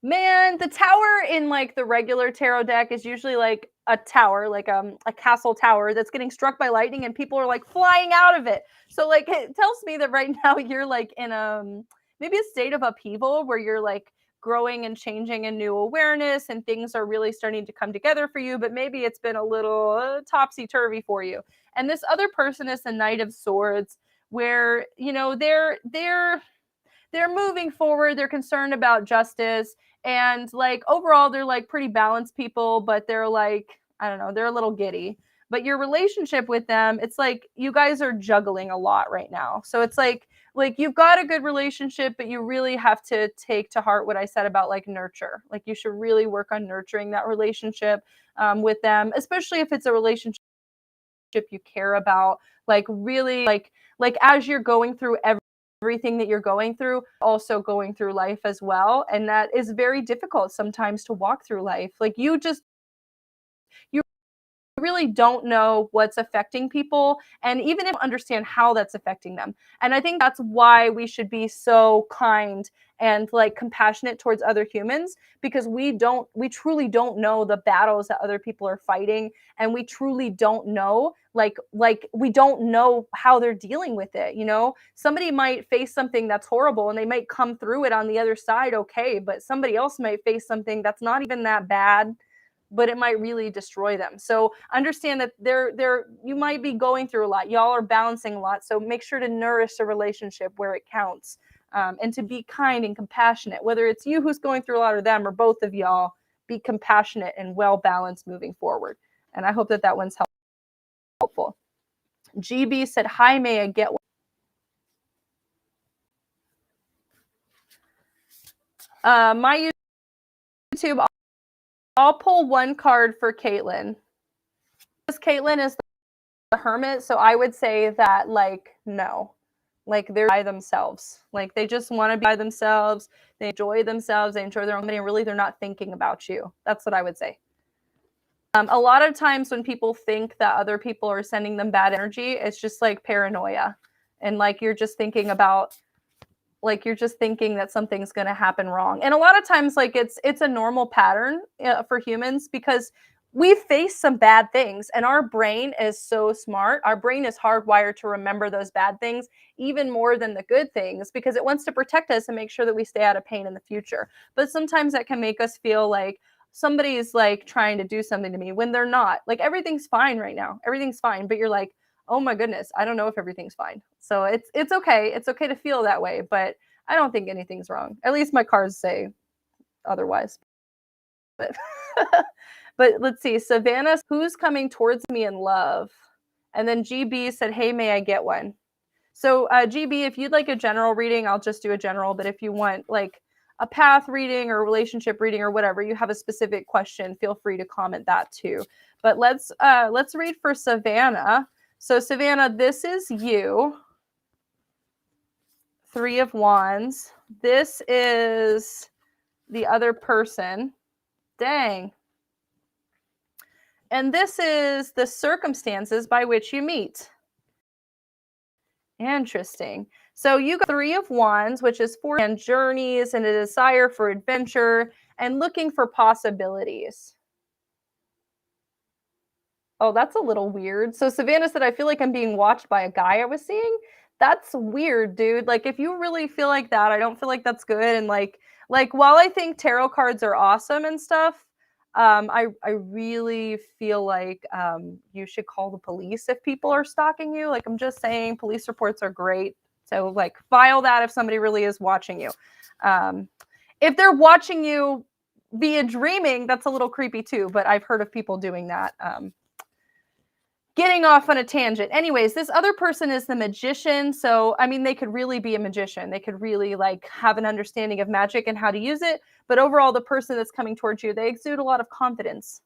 the Tower in like the regular tarot deck is usually like a tower, like a castle tower that's getting struck by lightning and people are like flying out of it. So like it tells me that right now you're like in maybe a state of upheaval where you're like growing and changing and new awareness, and things are really starting to come together for you, but maybe it's been a little topsy-turvy for you. And this other person is the Knight of Swords, where they're moving forward, they're concerned about justice, and like overall they're like pretty balanced people, but they're like, I don't know, they're a little giddy. But your relationship with them, it's like you guys are juggling a lot right now. So it's like you've got a good relationship, but you really have to take to heart what I said about like nurture. Like you should really work on nurturing that relationship with them, especially if it's a relationship you care about, like really like as you're going through everything that you're going through, also going through life as well. And that is very difficult sometimes to walk through life. Like you really don't know what's affecting people, and even if you understand how that's affecting them. And I think that's why we should be so kind and like compassionate towards other humans, because we truly don't know the battles that other people are fighting, and we truly don't know like we don't know how they're dealing with it. Somebody might face something that's horrible and they might come through it on the other side okay, but somebody else might face something that's not even that bad, but it might really destroy them. So understand that you might be going through a lot. Y'all are balancing a lot. So make sure to nourish a relationship where it counts, and to be kind and compassionate, whether it's you who's going through a lot or them or both of y'all. Be compassionate and well balanced moving forward. And I hope that one's helpful. GB said, "Hi, may I get one?" My YouTube, I'll pull one card for Caitlin. Caitlin is the Hermit, so I would say that, like, no. Like, they're by themselves. Like, they just want to be by themselves. They enjoy themselves. They enjoy their own company. And really, they're not thinking about you. That's what I would say. A lot of times when people think that other people are sending them bad energy, it's just like paranoia. And like you're just thinking that something's going to happen wrong. And a lot of times, like, it's a normal pattern for humans, because we face some bad things, and our brain is so smart. Our brain is hardwired to remember those bad things even more than the good things, because it wants to protect us and make sure that we stay out of pain in the future. But sometimes that can make us feel like somebody's like trying to do something to me when they're not. Like, everything's fine right now. Everything's fine. But you're like, oh my goodness, I don't know if everything's fine. So it's okay. It's okay to feel that way, but I don't think anything's wrong. At least my cards say otherwise. But but let's see. Savannah, who's coming towards me in love? And then GB said, "Hey, may I get one?" So GB, if you'd like a general reading, I'll just do a general. But if you want like a path reading or relationship reading or whatever, you have a specific question, feel free to comment that too. But let's read for Savannah. So Savannah, this is you. 3 of Wands. This is the other person. Dang. And this is the circumstances by which you meet. Interesting. So you got 3 of Wands, which is 4 and journeys and a desire for adventure and looking for possibilities. Oh, that's a little weird. So Savannah said, "I feel like I'm being watched by a guy I was seeing." That's weird, dude. Like, if you really feel like that, I don't feel like that's good. And like while I think tarot cards are awesome and stuff, I really feel like you should call the police if people are stalking you. Like, I'm just saying, police reports are great. So like, file that if somebody really is watching you. If they're watching you via dreaming, that's a little creepy too. But I've heard of people doing that. Getting off on a tangent. Anyways, this other person is the magician. So, I mean, they could really be a magician. They could really like have an understanding of magic and how to use it. But overall, the person that's coming towards you, they exude a lot of confidence.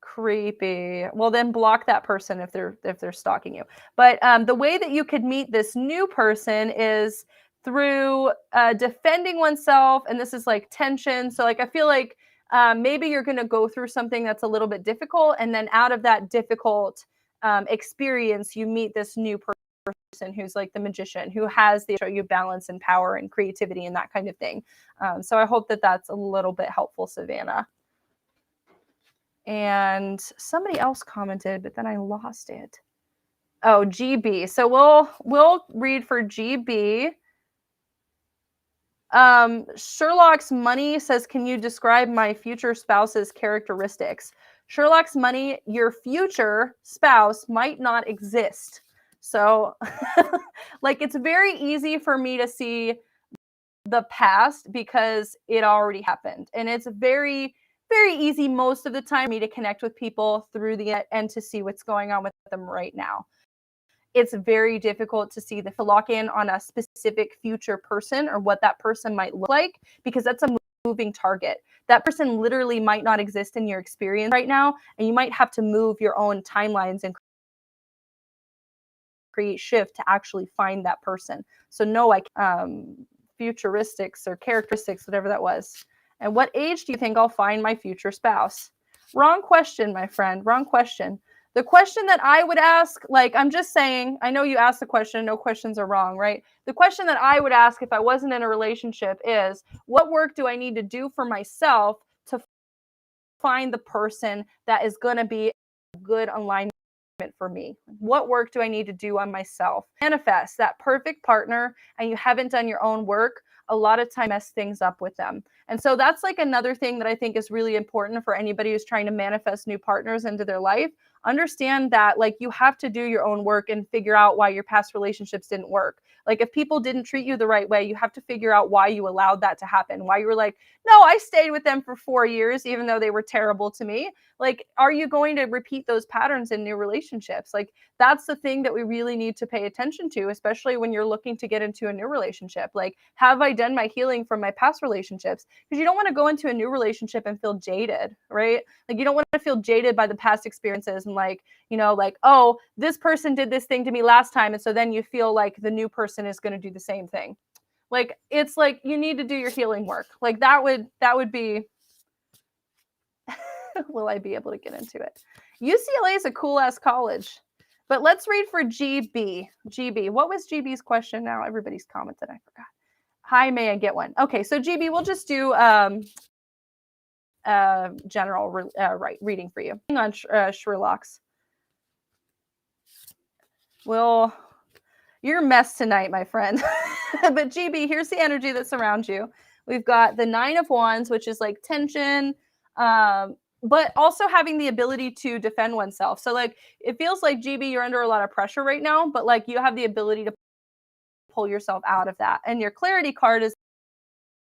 Creepy. Well, then block that person if they're stalking you. But the way that you could meet this new person is through defending oneself. And this is like tension. So like, I feel like maybe you're going to go through something that's a little bit difficult, and then out of that difficult experience, you meet this new person who's like the magician, who has the show you balance and power and creativity and that kind of thing. So I hope that that's a little bit helpful, Savannah. And somebody else commented, but then I lost it. Oh, GB. So we'll read for GB. Sherlock's Money says, "Can you describe my future spouse's characteristics?" Sherlock's Money, your future spouse might not exist. So like, it's very easy for me to see the past because it already happened. And it's very, very easy most of the time for me to connect with people through the net and to see what's going on with them right now. It's very difficult to lock in on a specific future person or what that person might look like, because that's a moving target. that person literally might not exist in your experience right now, and you might have to move your own timelines and create shift to actually find that person. So no, futuristics or characteristics, whatever that was. And what age do you think I'll find my future spouse? Wrong question, my friend. Wrong question. The question that I would ask, like, I'm just saying, I know you asked the question, no questions are wrong, right? The question that I would ask if I wasn't in a relationship is, what work do I need to do for myself to find the person that is going to be a good alignment for me? What work do I need to do on myself? Manifest that perfect partner, and you haven't done your own work, a lot of time mess things up with them. And so that's like another thing that I think is really important for anybody who's trying to manifest new partners into their life. Understand that like you have to do your own work and figure out why your past relationships didn't work. Like if people didn't treat you the right way, you have to figure out why you allowed that to happen. Why you were like, no, I stayed with them for 4 years, even though they were terrible to me. Like, are you going to repeat those patterns in new relationships? Like, that's the thing that we really need to pay attention to, especially when you're looking to get into a new relationship. Like, have I done my healing from my past relationships? Because you don't want to go into a new relationship and feel jaded, right? Like, you don't want to feel jaded by the past experiences and like, you know, like, oh, this person did this thing to me last time. And so then you feel like the new person is going to do the same thing. Like, it's like you need to do your healing work. Like that would be will I be able to get into it? UCLA is a cool ass college. But let's read for GB. GB. What was GB's question now? Everybody's commented. I forgot. Hi, may I get one? Okay, so GB, we'll just do general reading for you. Hang on, Sherlock's. Well, you're a mess tonight, my friend. But GB, here's the energy that surrounds you. We've got the 9 of Wands, which is like tension, but also having the ability to defend oneself. So like, it feels like GB, you're under a lot of pressure right now, but like you have the ability to pull yourself out of that. And your clarity card is,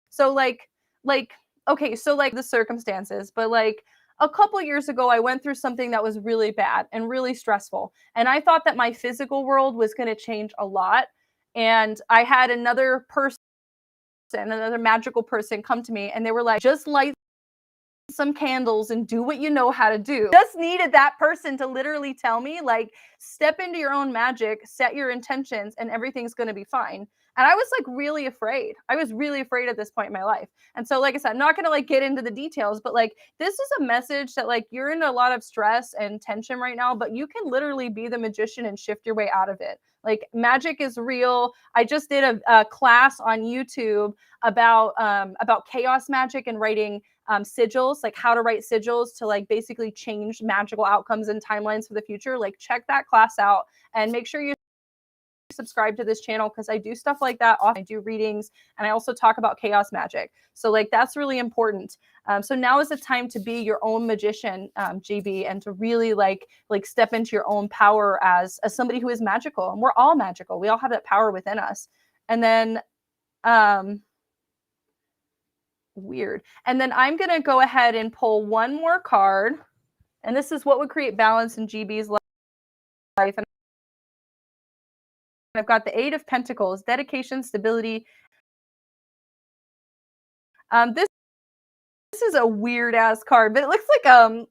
so okay, so like the circumstances, but like a couple years ago, I went through something that was really bad and really stressful. And I thought that my physical world was going to change a lot. And I had another person, another magical person come to me, and they were like, just light some candles and do what you know how to do. Just needed that person to literally tell me, like, step into your own magic, set your intentions, and everything's going to be fine. And I was like really afraid. I was really afraid at this point in my life. And so, like I said, I'm not going to like get into the details, but like this is a message that like you're in a lot of stress and tension right now, but you can literally be the magician and shift your way out of it. Like magic is real. I just did a class on YouTube about chaos magic and writing sigils, like how to write sigils to like basically change magical outcomes and timelines for the future. Like check that class out and make sure you subscribe to this channel because I do stuff like that often. I do readings and I also talk about chaos magic. So like that's really important. So now is the time to be your own magician, GB, and to really like step into your own power as somebody who is magical. And we're all magical. We all have that power within us. And then weird. And then I'm going to go ahead and pull one more card. And this is what would create balance in GB's life. And I've got the 8 of Pentacles, dedication, stability. This is a weird ass card, but it looks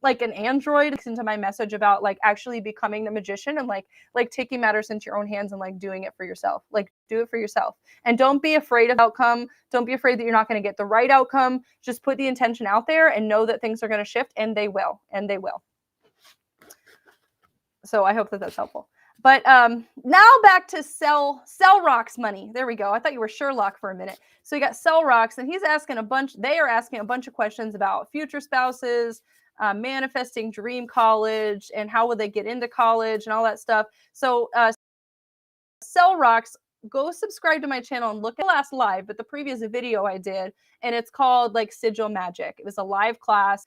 like an android. Looks into my message about like actually becoming the magician and like taking matters into your own hands and like doing it for yourself. Like do it for yourself. And don't be afraid of the outcome. Don't be afraid that you're not going to get the right outcome. Just put the intention out there and know that things are going to shift, and they will. And they will. So I hope that that's helpful. But now back to Cell Rock's money. There we go. I thought you were Sherlock for a minute. So you got Cell Rocks, and he's asking they are asking a bunch of questions about future spouses, manifesting dream college, and how will they get into college and all that stuff. So Cell Rocks, go subscribe to my channel and look at the last live, but the previous video I did, and it's called like Sigil Magic. It was a live class.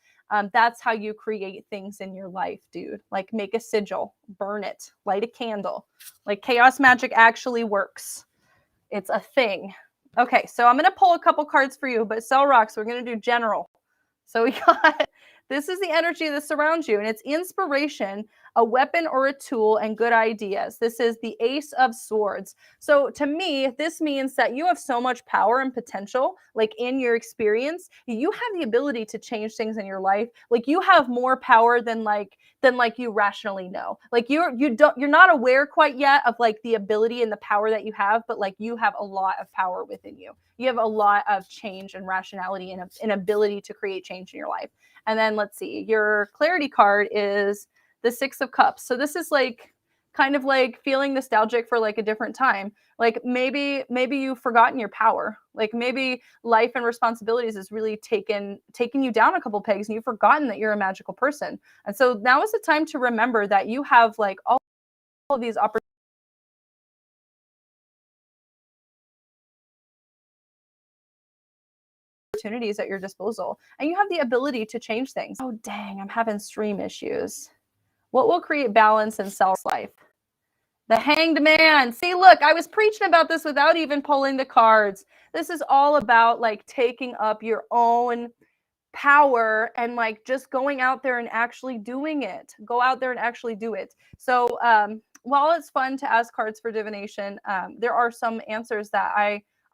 That's how you create things in your life, dude. Like make a sigil, burn it, light a candle. Like chaos magic actually works. It's a thing. Okay, so I'm going to pull a couple cards for you, but Cell Rocks, we're going to do general. So we got This is the energy that surrounds you, and it's inspiration, a weapon or a tool, and good ideas. This is the Ace of Swords. So to me, this means that you have so much power and potential, like in your experience. You have the ability to change things in your life. Like you have more power than you rationally know. Like you're not aware quite yet of like the ability and the power that you have, but like you have a lot of power within you. You have a lot of change and rationality and an ability to create change in your life. And then let's see, your clarity card is the Six of Cups. So this is like kind of like feeling nostalgic for like a different time. Like maybe you've forgotten your power. Like maybe life and responsibilities has really taken you down a couple pegs and you've forgotten that you're a magical person. And so now is the time to remember that you have like all of these opportunities at your disposal, and you have the ability to change things. Oh dang, I'm having stream issues. What will create balance in Celeste's life? The Hanged Man. See, look, I was preaching about this without even pulling the cards. This is all about like taking up your own power and like just going out there and actually doing it. Go out there and actually do it. So while it's fun to ask cards for divination, there are some answers that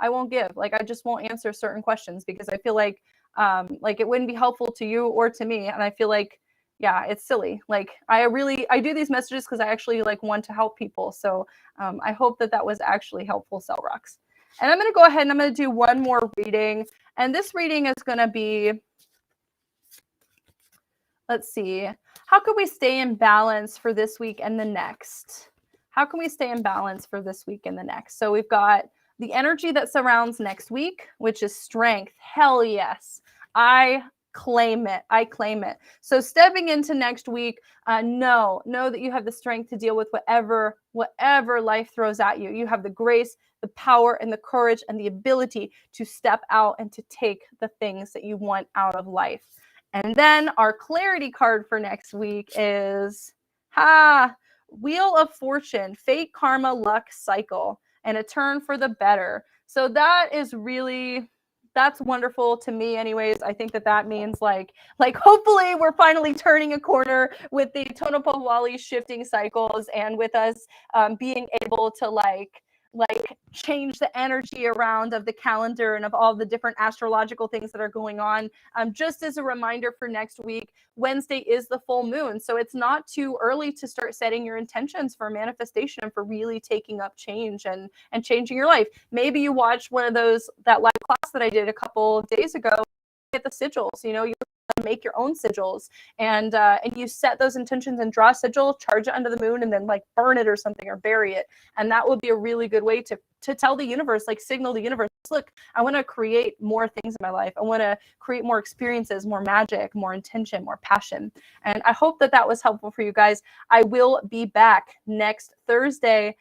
I won't give. Like I just won't answer certain questions because I feel like it wouldn't be helpful to you or to me, and I feel like yeah, it's silly. Like I do these messages because I actually like want to help people. So I hope that was actually helpful, Cell Rocks. And I'm going to go ahead and I'm going to do one more reading, and this reading is going to be, let's see, how can we stay in balance for this week and the next? How can we stay in balance for this week and the next? So we've got the energy that surrounds next week, which is strength. Hell yes. I claim it. I claim it. So stepping into next week, know that you have the strength to deal with whatever life throws at you. You have the grace, the power, and the courage, and the ability to step out and to take the things that you want out of life. And then our clarity card for next week is Wheel of Fortune, fate, karma, luck, cycle, and a turn for the better. So that's wonderful to me anyways. I think that means like hopefully we're finally turning a corner with the Tonopawali shifting cycles, and with us being able to like change the energy around of the calendar and of all the different astrological things that are going on. Just as a reminder for next week, Wednesday is the full moon. So it's not too early to start setting your intentions for manifestation and for really taking up change and changing your life. Maybe you watched that live class that I did a couple of days ago, get the sigils, you make your own sigils, and you set those intentions and draw a sigil, charge it under the moon, and then like burn it or something or bury it. And that would be a really good way to tell the universe, like signal the universe, look, I want to create more things in my life. I want to create more experiences, more magic, more intention, more passion. And I hope that was helpful for you guys. I will be back next Thursday